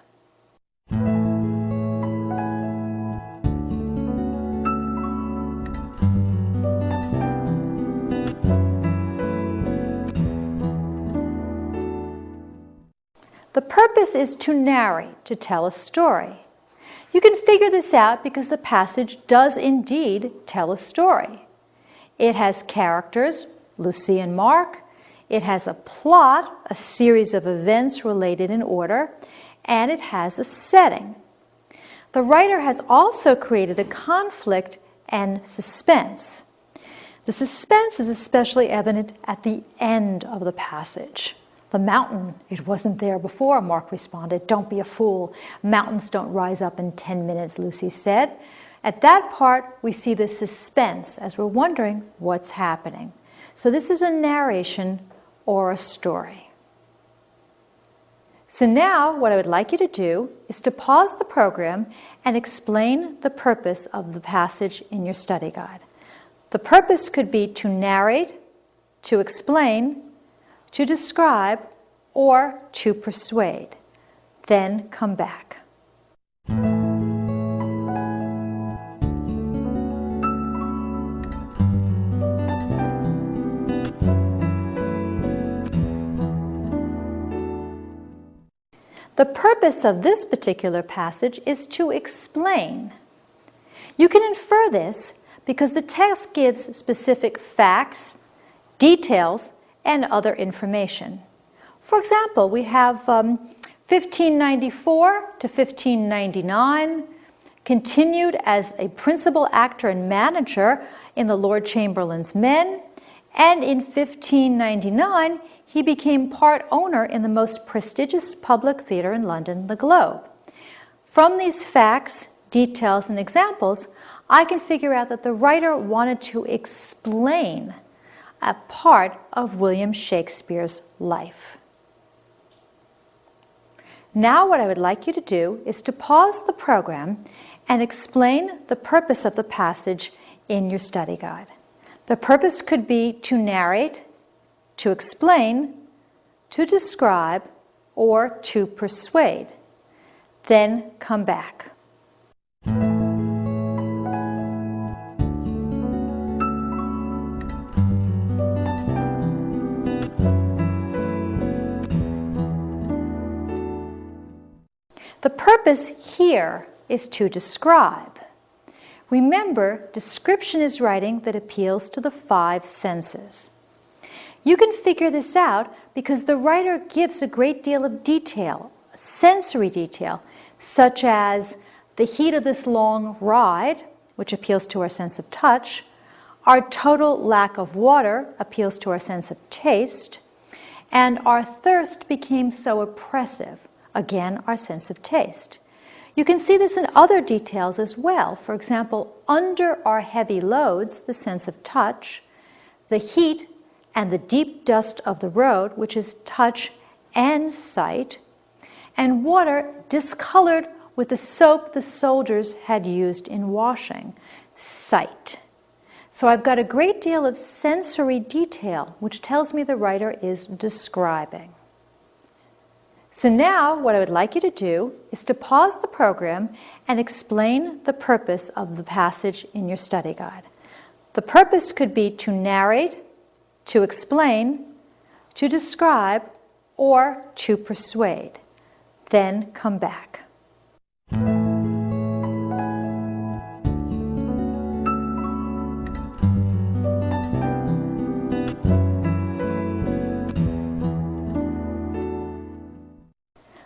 The purpose is to narrate, to tell a story. You can figure this out because the passage does indeed tell a story. It has characters, Lucy and Mark. It has a plot, a series of events related in order, and it has a setting. The writer has also created a conflict and suspense. The suspense is especially evident at the end of the passage. The mountain, it wasn't there before, Mark responded. Don't be a fool. Mountains don't rise up in 10 minutes, Lucy said. At that part, we see the suspense as we're wondering what's happening. So this is a narration or a story. So now what I would like you to do is to pause the program and explain the purpose of the passage in your study guide. The purpose could be to narrate, to explain, to describe, or to persuade. then come back. The purpose of this particular passage is to explain. You can infer this because the text gives specific facts, details, and other information. For example, we have 1594 to 1599, continued as a principal actor and manager in the Lord Chamberlain's Men, and in 1599, he became part owner in the most prestigious public theatre in London, the Globe. From these facts, details, and examples, I can figure out that the writer wanted to explain a part of William Shakespeare's life. Now what I would like you to do is to pause the program and explain the purpose of the passage in your study guide. The purpose could be to narrate, to explain, to describe, or to persuade. Then come back. The purpose here is to describe. Remember, description is writing that appeals to the 5 senses. You can figure this out because the writer gives a great deal of detail, sensory detail, such as the heat of this long ride, which appeals to our sense of touch, our total lack of water appeals to our sense of taste, and our thirst became so oppressive, again, our sense of taste. You can see this in other details as well. For example, under our heavy loads, the sense of touch, the heat and the deep dust of the road, which is touch and sight, and water discolored with the soap the soldiers had used in washing, sight. So I've got a great deal of sensory detail, which tells me the writer is describing. So now what I would like you to do is to pause the program and explain the purpose of the passage in your study guide. The purpose could be to narrate, to explain, to describe, or to persuade. Then come back.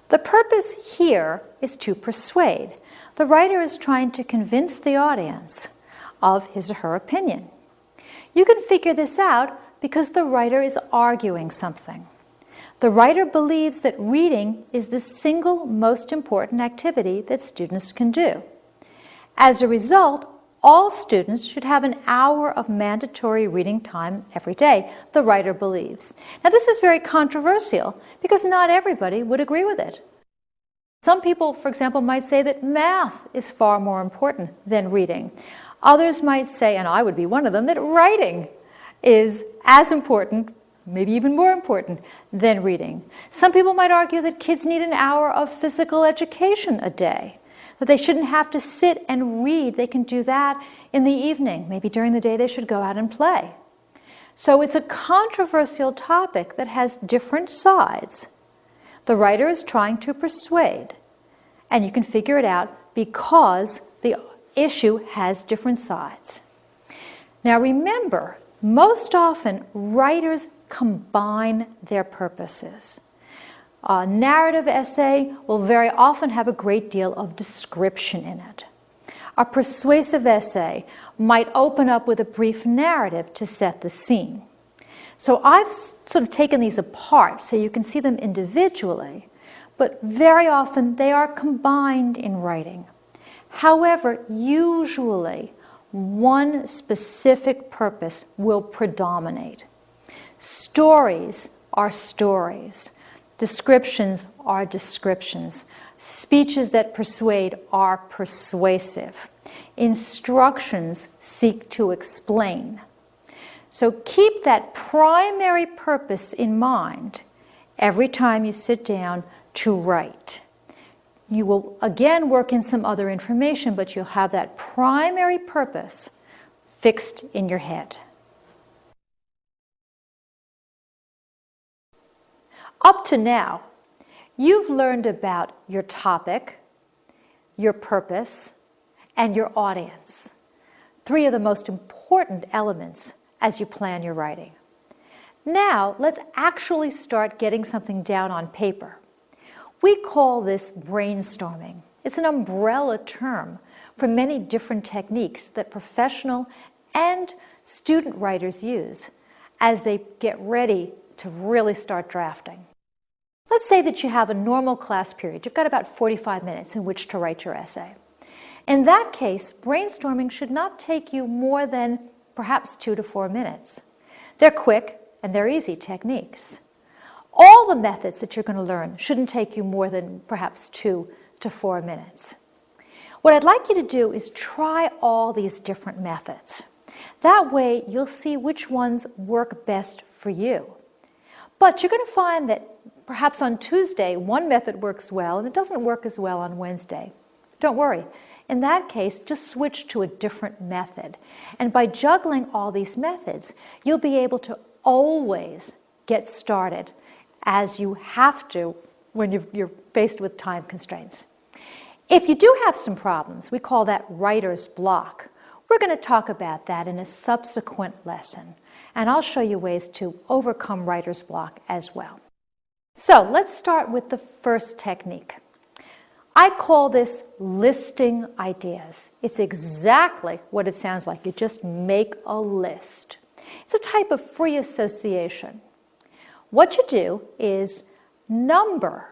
The purpose here is to persuade. The writer is trying to convince the audience of his or her opinion. You can figure this out because the writer is arguing something. The writer believes that reading is the single most important activity that students can do. As a result, all students should have an hour of mandatory reading time every day, the writer believes. Now this is very controversial because not everybody would agree with it. Some people, for example, might say that math is far more important than reading. Others might say, and I would be one of them, that writing is as important, maybe even more important, than reading. Some people might argue that kids need an hour of physical education a day, that they shouldn't have to sit and read. They can do that in the evening. Maybe during the day they should go out and play. So it's a controversial topic that has different sides. The writer is trying to persuade, and you can figure it out because the issue has different sides. Now remember, most often writers combine their purposes. A narrative essay will very often have a great deal of description in it. A persuasive essay might open up with a brief narrative to set the scene. So I've sort of taken these apart so you can see them individually, but very often they are combined in writing. However, usually one specific purpose will predominate. Stories are stories. Descriptions are descriptions. Speeches that persuade are persuasive. Instructions seek to explain. So keep that primary purpose in mind every time you sit down to write. You will again work in some other information, but you'll have that primary purpose fixed in your head. Up to now, you've learned about your topic, your purpose, and your audience. 3 of the most important elements as you plan your writing. Now, let's actually start getting something down on paper. We call this brainstorming. It's an umbrella term for many different techniques that professional and student writers use as they get ready to really start drafting. Let's say that you have a normal class period. You've got about 45 minutes in which to write your essay. In that case, brainstorming should not take you more than perhaps 2 to 4 minutes. They're quick and they're easy techniques. All the methods that you're going to learn shouldn't take you more than perhaps 2 to 4 minutes. What I'd like you to do is try all these different methods. That way you'll see which ones work best for you. But you're going to find that perhaps on Tuesday one method works well and it doesn't work as well on Wednesday. Don't worry. In that case, just switch to a different method. And by juggling all these methods, you'll be able to always get started as you have to when you're faced with time constraints. If you do have some problems, we call that writer's block. We're going to talk about that in a subsequent lesson. And I'll show you ways to overcome writer's block as well. So let's start with the first technique. I call this listing ideas. It's exactly what it sounds like. You just make a list. It's a type of free association. What you do is number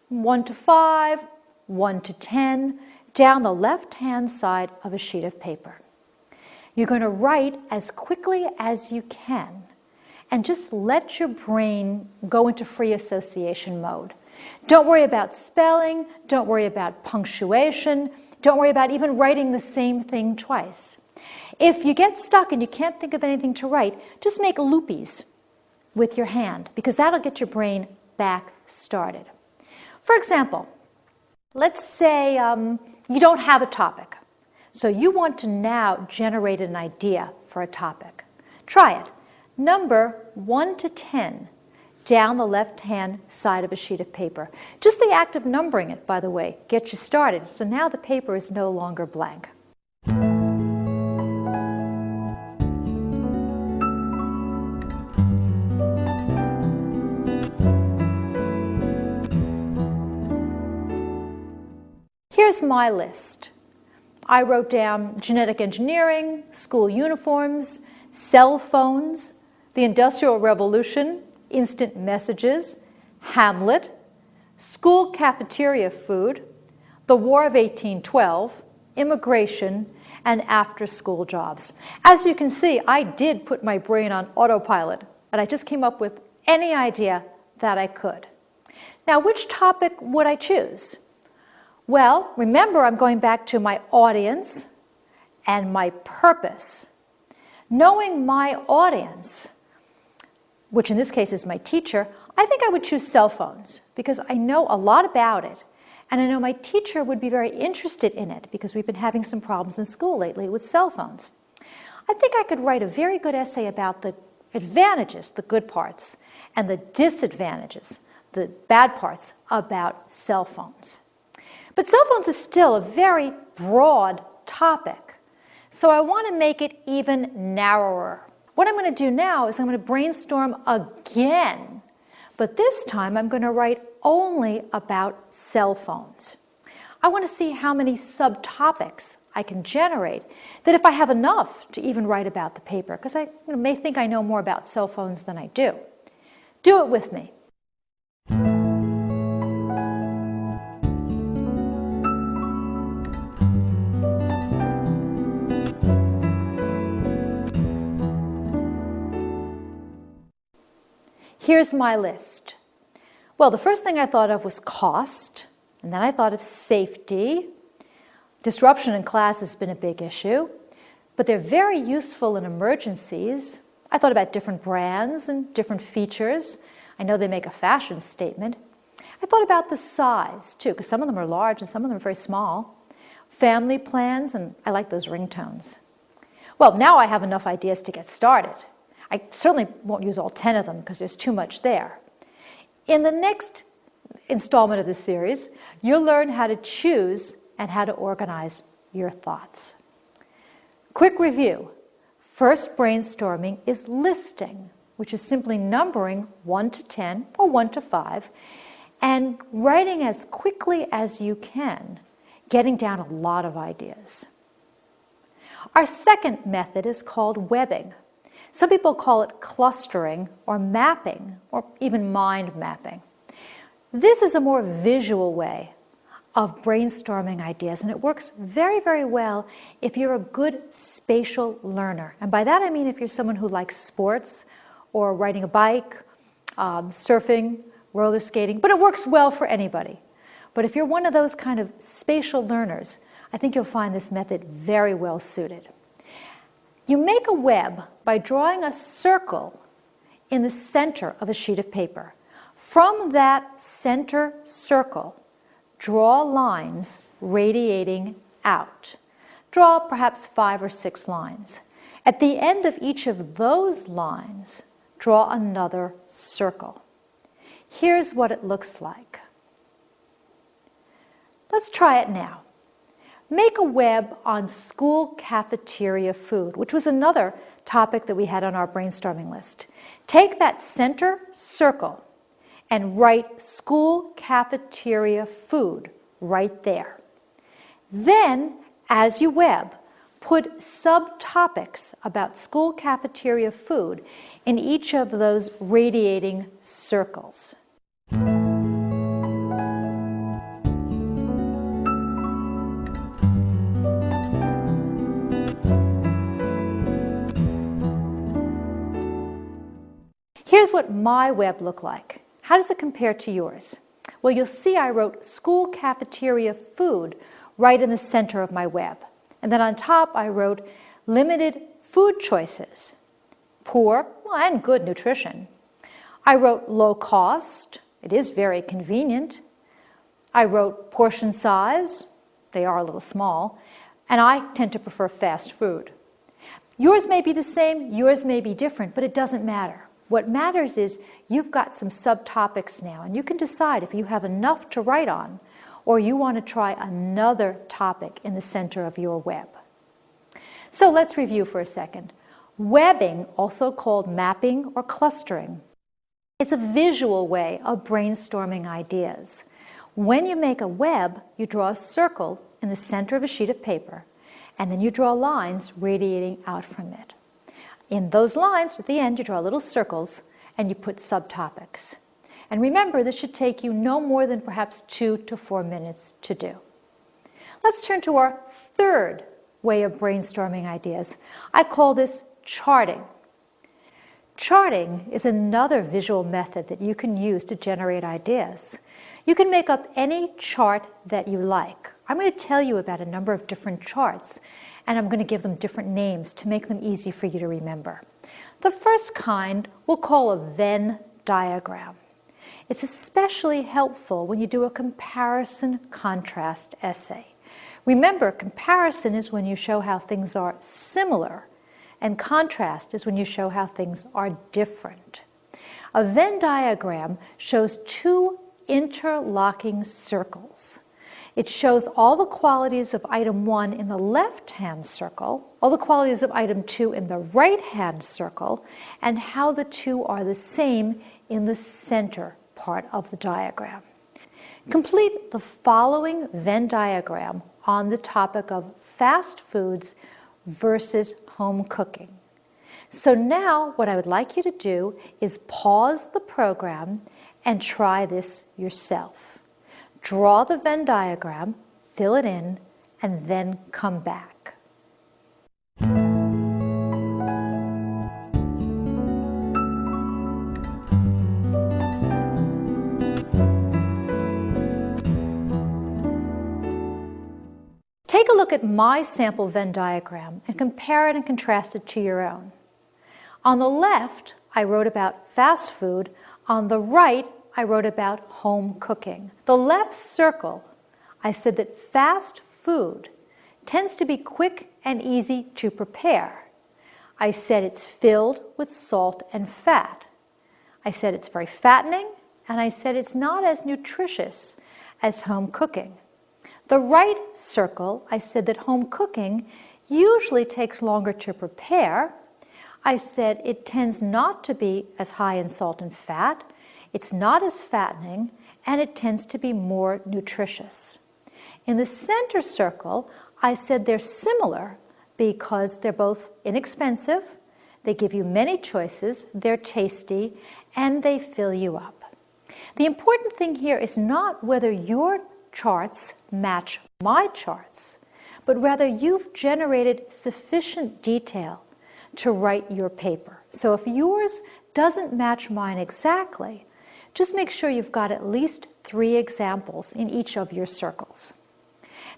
1 to 5, 1 to 10 down the left-hand side of a sheet of paper. You're going to write as quickly as you can and just let your brain go into free association mode. Don't worry about spelling, don't worry about punctuation, don't worry about even writing the same thing twice. If you get stuck and you can't think of anything to write, just make loopies with your hand because that'll get your brain back started. For example, let's say you don't have a topic. So you want to now generate an idea for a topic. Try it. Number 1 to 10 down the left-hand side of a sheet of paper. Just the act of numbering it, by the way, gets you started. So now the paper is no longer blank. Here's my list. I wrote down genetic engineering, school uniforms, cell phones, the Industrial Revolution, instant messages, Hamlet, school cafeteria food, the War of 1812, immigration, and after-school jobs. As you can see, I did put my brain on autopilot, and I just came up with any idea that I could. Now, which topic would I choose? Well, remember, I'm going back to my audience and my purpose. Knowing my audience, which in this case is my teacher, I think I would choose cell phones because I know a lot about it. And I know my teacher would be very interested in it because we've been having some problems in school lately with cell phones. I think I could write a very good essay about the advantages, the good parts, and the disadvantages, the bad parts about cell phones. But cell phones is still a very broad topic. So I want to make it even narrower. What I'm going to do now is I'm going to brainstorm again. But this time I'm going to write only about cell phones. I want to see how many subtopics I can generate, that if I have enough to even write about the paper, because I may think I know more about cell phones than I do. Do it with me. Here's my list. Well, the first thing I thought of was cost, and then I thought of safety. Disruption in class has been a big issue, but they're very useful in emergencies. I thought about different brands and different features. I know they make a fashion statement. I thought about the size too, because some of them are large and some of them are very small. Family plans, and I like those ringtones. Well, now I have enough ideas to get started. I certainly won't use all 10 of them because there's too much there. In the next installment of this series, you'll learn how to choose and how to organize your thoughts. Quick review. First brainstorming is listing, which is simply numbering 1 to 10 or 1 to 5 and writing as quickly as you can, getting down a lot of ideas. Our second method is called webbing. Some people call it clustering or mapping or even mind mapping. This is a more visual way of brainstorming ideas, and it works very, very well if you're a good spatial learner. And by that I mean if you're someone who likes sports or riding a bike, surfing, roller skating, but it works well for anybody. But if you're one of those kind of spatial learners, I think you'll find this method very well suited. You make a web by drawing a circle in the center of a sheet of paper. From that center circle, draw lines radiating out. Draw perhaps 5 or 6 lines. At the end of each of those lines, draw another circle. Here's what it looks like. Let's try it now. Make a web on school cafeteria food, which was another topic that we had on our brainstorming list. Take that center circle and write school cafeteria food right there. Then, as you web, put subtopics about school cafeteria food in each of those radiating circles. Here's what my web looked like. How does it compare to yours? Well, you'll see I wrote school cafeteria food right in the center of my web. And then on top I wrote limited food choices, poor and good nutrition. I wrote low cost, it is very convenient. I wrote portion size, they are a little small, and I tend to prefer fast food. Yours may be the same, yours may be different, but it doesn't matter. What matters is you've got some subtopics now, and you can decide if you have enough to write on or you want to try another topic in the center of your web. So let's review for a second. Webbing, also called mapping or clustering, is a visual way of brainstorming ideas. When you make a web, you draw a circle in the center of a sheet of paper, and then you draw lines radiating out from it. In those lines, at the end, you draw little circles and you put subtopics. And remember, this should take you no more than perhaps 2 to 4 minutes to do. Let's turn to our third way of brainstorming ideas. I call this charting. Charting is another visual method that you can use to generate ideas. You can make up any chart that you like. I'm going to tell you about a number of different charts, and I'm going to give them different names to make them easy for you to remember. The first kind we'll call a Venn diagram. It's especially helpful when you do a comparison-contrast essay. Remember, comparison is when you show how things are similar, and contrast is when you show how things are different. A Venn diagram shows 2 interlocking circles. It shows all the qualities of item 1 in the left-hand circle, all the qualities of item 2 in the right-hand circle, and how the 2 are the same in the center part of the diagram. Complete the following Venn diagram on the topic of fast foods versus home cooking. So now what I would like you to do is pause the program and try this yourself. Draw the Venn diagram, fill it in, and then come back. Take a look at my sample Venn diagram and compare it and contrast it to your own. On the left, I wrote about fast food. On the right, I wrote about home cooking. The left circle, I said that fast food tends to be quick and easy to prepare. I said it's filled with salt and fat. I said it's very fattening, and I said it's not as nutritious as home cooking. The right circle, I said that home cooking usually takes longer to prepare. I said it tends not to be as high in salt and fat, it's not as fattening, and it tends to be more nutritious. In the center circle, I said they're similar because they're both inexpensive, they give you many choices, they're tasty, and they fill you up. The important thing here is not whether your charts match my charts, but rather you've generated sufficient detail to write your paper. So if yours doesn't match mine exactly, just make sure you've got at least 3 examples in each of your circles.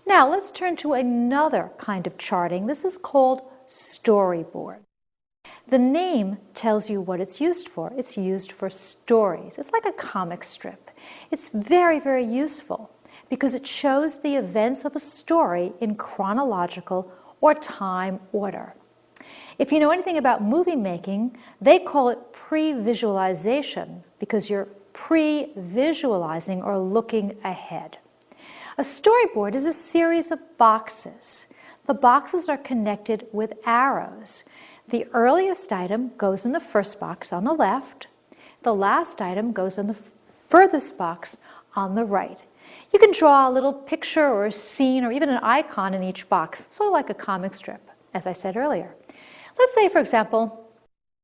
Now let's turn to another kind of charting. This is called storyboard. The name tells you what it's used for. It's used for stories. It's like a comic strip. It's very, very useful because it shows the events of a story in chronological or time order. If you know anything about movie making, they call it pre-visualization because you're pre-visualizing or looking ahead. A storyboard is a series of boxes. The boxes are connected with arrows. The earliest item goes in the first box on the left. The last item goes in the furthest box on the right. You can draw a little picture or a scene or even an icon in each box, sort of like a comic strip, as I said earlier. Let's say, for example,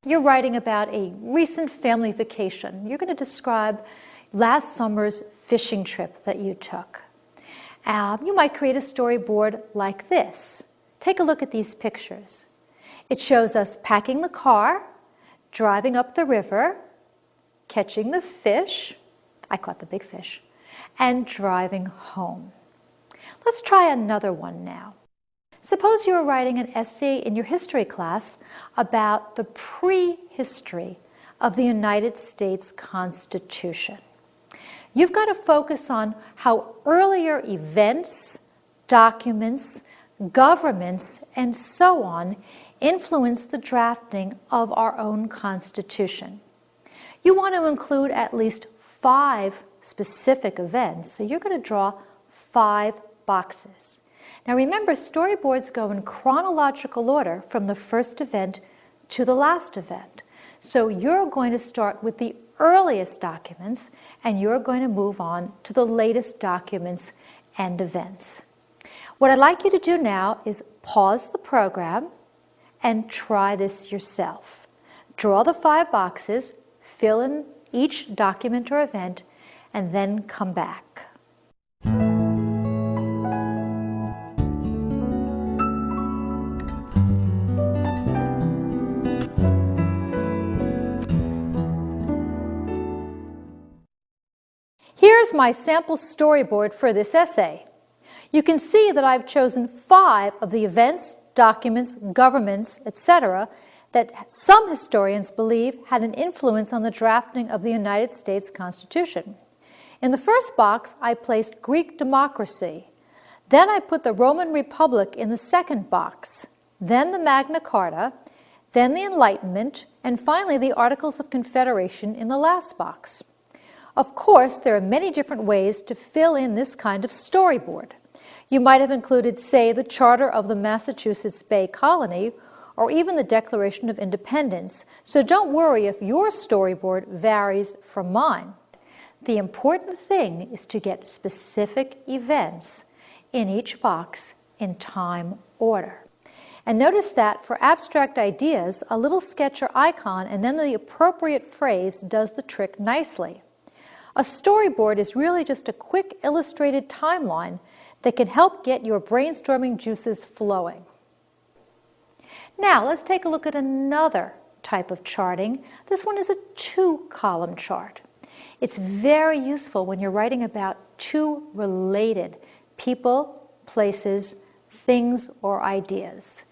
you're writing about a recent family vacation. You're going to describe last summer's fishing trip that you took. You might create a storyboard like this. Take a look at these pictures. It shows us packing the car, driving up the river, catching the fish, I caught the big fish, and driving home. Let's try another one now. Suppose you were writing an essay in your history class about the prehistory of the United States Constitution. You've got to focus on how earlier events, documents, governments, and so on influenced the drafting of our own Constitution. You want to include at least 5 specific events, so you're going to draw 5 boxes. Now remember, storyboards go in chronological order from the first event to the last event. So you're going to start with the earliest documents, and you're going to move on to the latest documents and events. What I'd like you to do now is pause the program and try this yourself. Draw the 5 boxes, fill in each document or event, and then come back. Here's my sample storyboard for this essay. You can see that I've chosen 5 of the events, documents, governments, etc., that some historians believe had an influence on the drafting of the United States Constitution. In the first box, I placed Greek democracy. Then I put the Roman Republic in the second box, then the Magna Carta, then the Enlightenment, and finally the Articles of Confederation in the last box. Of course, there are many different ways to fill in this kind of storyboard. You might have included, say, the Charter of the Massachusetts Bay Colony, or even the Declaration of Independence, so don't worry if your storyboard varies from mine. The important thing is to get specific events in each box in time order. And notice that for abstract ideas, a little sketch or icon and then the appropriate phrase does the trick nicely. A storyboard is really just a quick illustrated timeline that can help get your brainstorming juices flowing. Now let's take a look at another type of charting. This one is a 2-column chart. It's very useful when you're writing about 2 related people, places, things, or ideas.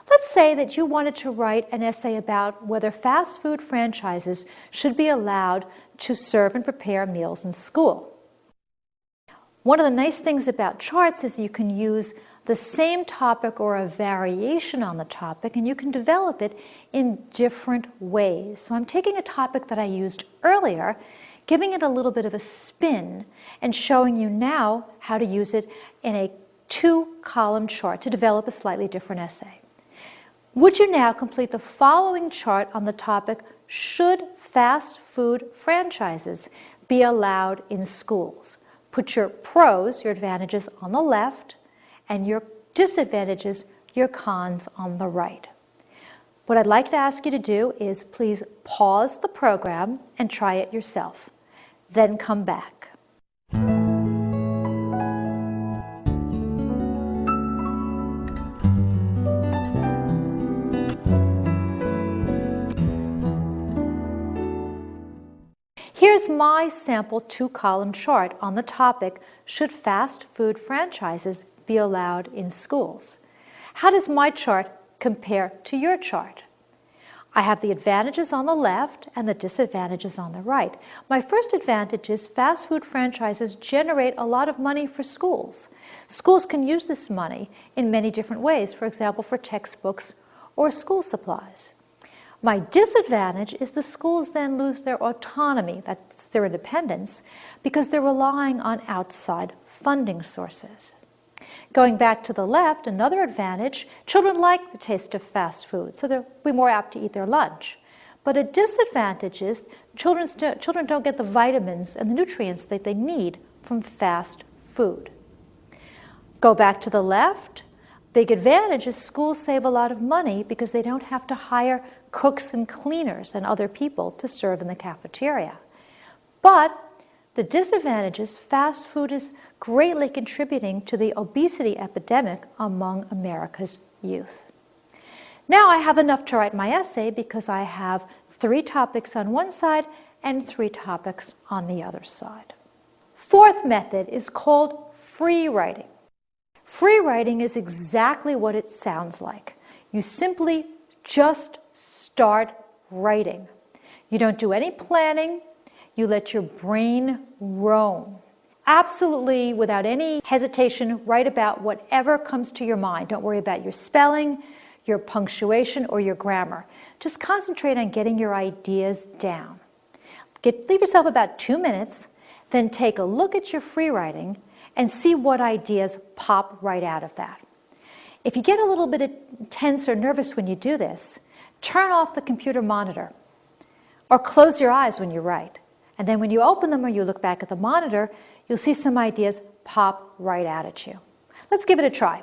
Let's say that you wanted to write an essay about whether fast food franchises should be allowed to serve and prepare meals in school. One of the nice things about charts is you can use the same topic or a variation on the topic, and you can develop it in different ways. So I'm taking a topic that I used earlier, giving it a little bit of a spin, and showing you now how to use it in a 2-column chart to develop a slightly different essay. Would you now complete the following chart on the topic, should fast food franchises be allowed in schools? Put your pros, your advantages, on the left, and your disadvantages, your cons, on the right. What I'd like to ask you to do is please pause the program and try it yourself. Then come back. Here's my sample 2-column chart on the topic, should fast food franchises be allowed in schools? How does my chart compare to your chart? I have the advantages on the left and the disadvantages on the right. My first advantage is fast food franchises generate a lot of money for schools. Schools can use this money in many different ways, for example, for textbooks or school supplies. My disadvantage is the schools then lose their autonomy, that's their independence, because they're relying on outside funding sources. Going back to the left, another advantage, children like the taste of fast food, so they'll be more apt to eat their lunch. But a disadvantage is children don't get the vitamins and the nutrients that they need from fast food. Go back to the left, big advantage is schools save a lot of money because they don't have to hire cooks and cleaners and other people to serve in the cafeteria. But the disadvantage is fast food is greatly contributing to the obesity epidemic among America's youth. Now I have enough to write my essay because I have 3 topics on one side and 3 topics on the other side. Fourth method is called free writing. Free writing is exactly what it sounds like. You simply just start writing. You don't do any planning. You let your brain roam. Absolutely, without any hesitation, write about whatever comes to your mind. Don't worry about your spelling, your punctuation, or your grammar. Just concentrate on getting your ideas down. Leave yourself about 2 minutes, then take a look at your free writing and see what ideas pop right out of that. If you get a little bit tense or nervous when you do this, turn off the computer monitor or close your eyes when you write. And then when you open them or you look back at the monitor, you'll see some ideas pop right out at you. Let's give it a try.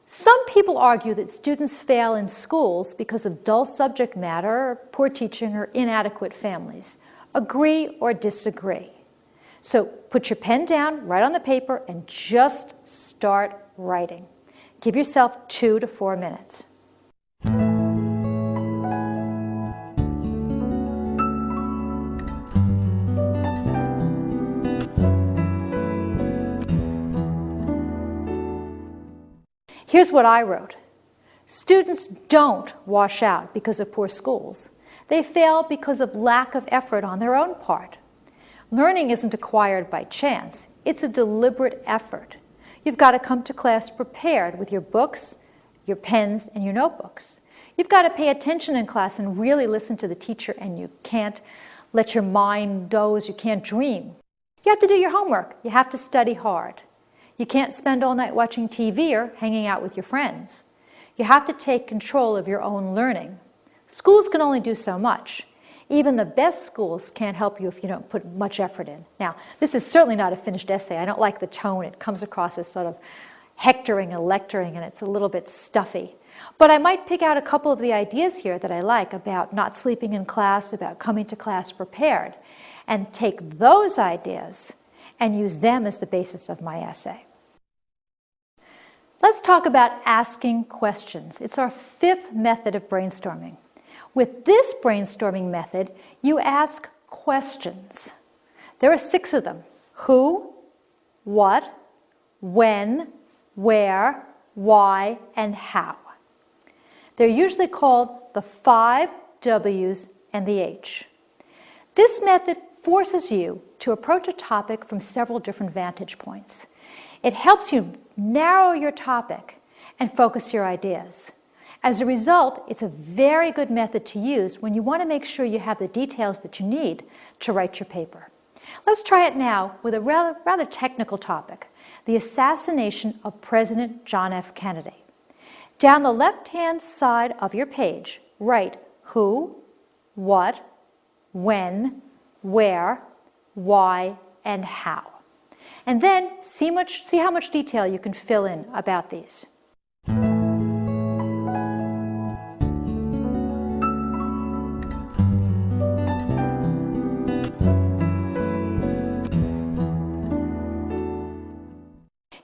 Some people argue that students fail in schools because of dull subject matter, poor teaching, or inadequate families. Agree or disagree? So put your pen down, write on the paper, and just start writing. Give yourself 2 to 4 minutes. Here's what I wrote. Students don't wash out because of poor schools. They fail because of lack of effort on their own part. Learning isn't acquired by chance. It's a deliberate effort. You've got to come to class prepared with your books, your pens, and your notebooks. You've got to pay attention in class and really listen to the teacher, and you can't let your mind doze, you can't dream. You have to do your homework. You have to study hard. You can't spend all night watching TV or hanging out with your friends. You have to take control of your own learning. Schools can only do so much. Even the best schools can't help you if you don't put much effort in. Now, this is certainly not a finished essay. I don't like the tone. It comes across as sort of hectoring and lecturing, and it's a little bit stuffy. But I might pick out a couple of the ideas here that I like about not sleeping in class, about coming to class prepared, and take those ideas and use them as the basis of my essay. Let's talk about asking questions. It's our 5th method of brainstorming. With this brainstorming method, you ask questions. There are 6 of them. Who, what, when, where, why, and how. They're usually called the 5 W's and the H. This method forces you to approach a topic from several different vantage points. It helps you narrow your topic and focus your ideas. As a result, it's a very good method to use when you want to make sure you have the details that you need to write your paper. Let's try it now with a rather technical topic, the assassination of President John F. Kennedy. Down the left-hand side of your page, write who, what, when, where, why, and how. And then see how much detail you can fill in about these.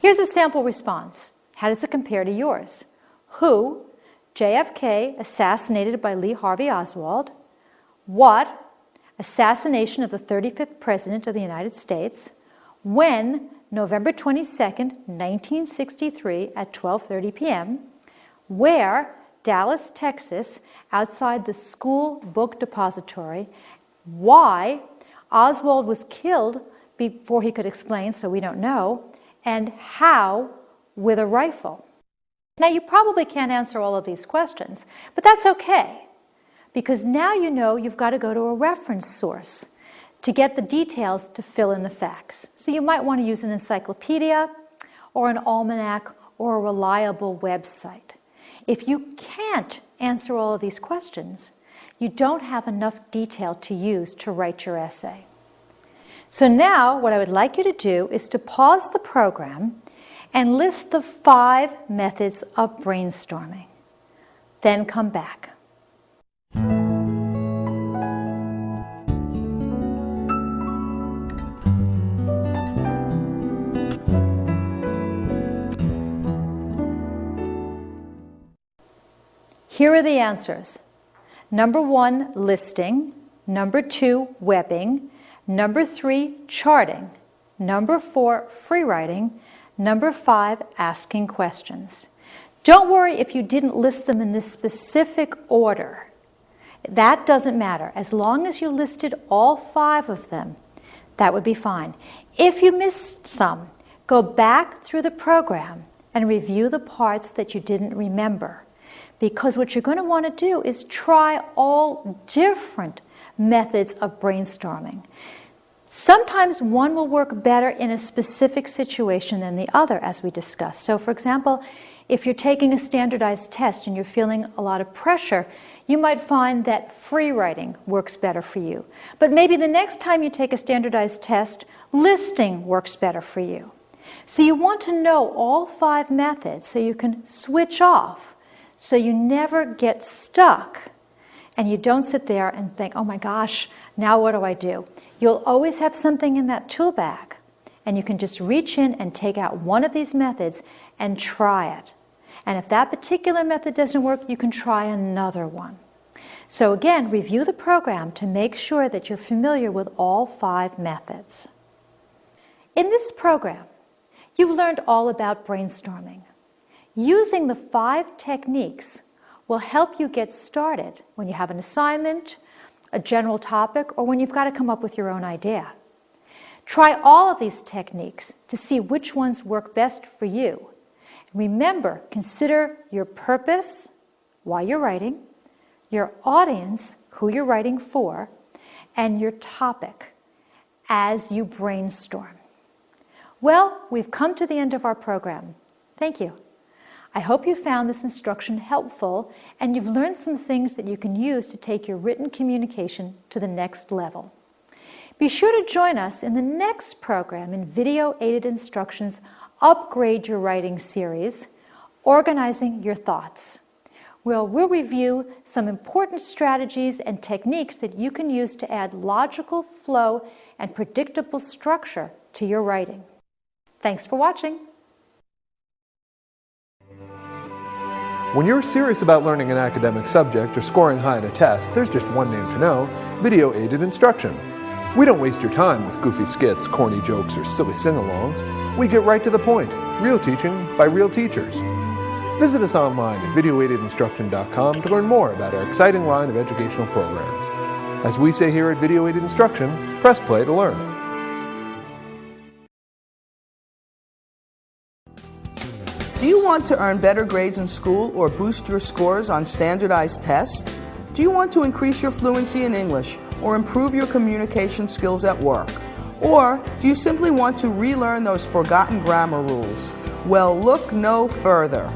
Here's a sample response. How does it compare to yours? Who? JFK, assassinated by Lee Harvey Oswald. What? Assassination of the 35th President of the United States. When? November 22nd, 1963 at 12:30 p.m. Where? Dallas, Texas, outside the school book depository. Why? Oswald was killed before he could explain, so we don't know. And how? With a rifle. Now, you probably can't answer all of these questions, but that's okay, because now you know you've got to go to a reference source to get the details to fill in the facts. So you might want to use an encyclopedia or an almanac or a reliable website. If you can't answer all of these questions, you don't have enough detail to use to write your essay. So now what I would like you to do is to pause the program and list the 5 methods of brainstorming. Then come back. Here are the answers. Number 1, listing. Number 2, webbing. Number 3, charting. Number 4, free writing. Number 5, asking questions. Don't worry if you didn't list them in this specific order. That doesn't matter. As long as you listed all 5 of them, that would be fine. If you missed some, go back through the program and review the parts that you didn't remember. Because what you're going to want to do is try all different methods of brainstorming. Sometimes one will work better in a specific situation than the other, as we discussed. So, for example, if you're taking a standardized test and you're feeling a lot of pressure, you might find that free writing works better for you. But maybe the next time you take a standardized test, listing works better for you. So you want to know all 5 methods so you can switch off, so you never get stuck and you don't sit there and think, oh my gosh, now what do I do? You'll always have something in that tool bag, and you can just reach in and take out one of these methods and try it. And if that particular method doesn't work, you can try another one. So again, review the program to make sure that you're familiar with all 5 methods. In this program, you've learned all about brainstorming. Using the 5 techniques will help you get started when you have an assignment, a general topic, or when you've got to come up with your own idea. Try all of these techniques to see which ones work best for you. Remember, consider your purpose, why you're writing, your audience, who you're writing for, and your topic as you brainstorm. Well, we've come to the end of our program. Thank you. I hope you found this instruction helpful and you've learned some things that you can use to take your written communication to the next level. Be sure to join us in the next program in Video-Aided Instructions Upgrade Your Writing series, Organizing Your Thoughts, where we'll review some important strategies and techniques that you can use to add logical flow and predictable structure to your writing. Thanks for watching. When you're serious about learning an academic subject or scoring high in a test, there's just one name to know: Video-Aided Instruction. We don't waste your time with goofy skits, corny jokes, or silly sing-alongs. We get right to the point. Real teaching by real teachers. Visit us online at videoaidedinstruction.com to learn more about our exciting line of educational programs. As we say here at Video Aided Instruction, press play to learn. Do you want to earn better grades in school or boost your scores on standardized tests? Do you want to increase your fluency in English or improve your communication skills at work? Or do you simply want to relearn those forgotten grammar rules? Well, look no further.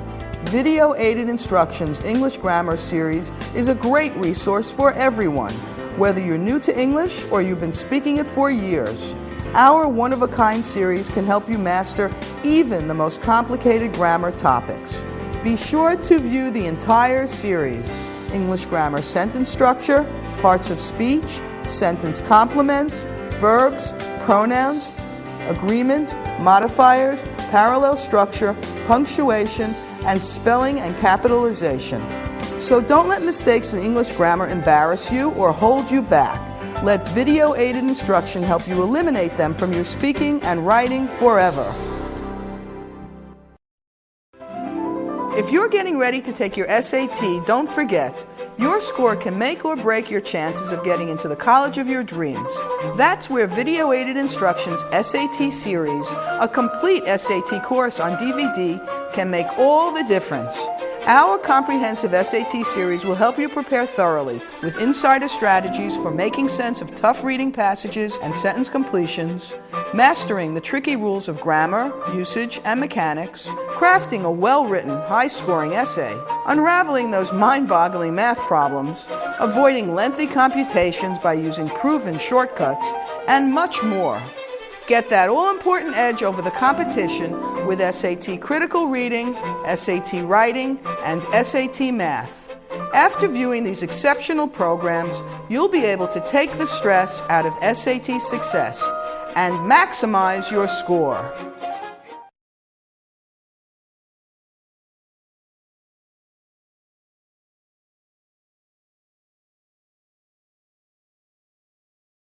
Video Aided Instruction's English Grammar Series is a great resource for everyone, whether you're new to English or you've been speaking it for years. Our one-of-a-kind series can help you master even the most complicated grammar topics. Be sure to view the entire series: English grammar sentence structure, parts of speech, sentence complements, verbs, pronouns, agreement, modifiers, parallel structure, punctuation, and spelling and capitalization. So don't let mistakes in English grammar embarrass you or hold you back. Let Video Aided Instruction help you eliminate them from your speaking and writing forever. If you're getting ready to take your SAT, don't forget, your score can make or break your chances of getting into the college of your dreams. That's where Video Aided Instruction's SAT series, a complete SAT course on DVD, can make all the difference. Our comprehensive SAT series will help you prepare thoroughly with insider strategies for making sense of tough reading passages and sentence completions, mastering the tricky rules of grammar, usage, and mechanics, crafting a well-written, high-scoring essay, unraveling those mind-boggling math problems, avoiding lengthy computations by using proven shortcuts, and much more. Get that all-important edge over the competition with SAT Critical Reading, SAT Writing, and SAT Math. After viewing these exceptional programs, you'll be able to take the stress out of SAT success and maximize your score.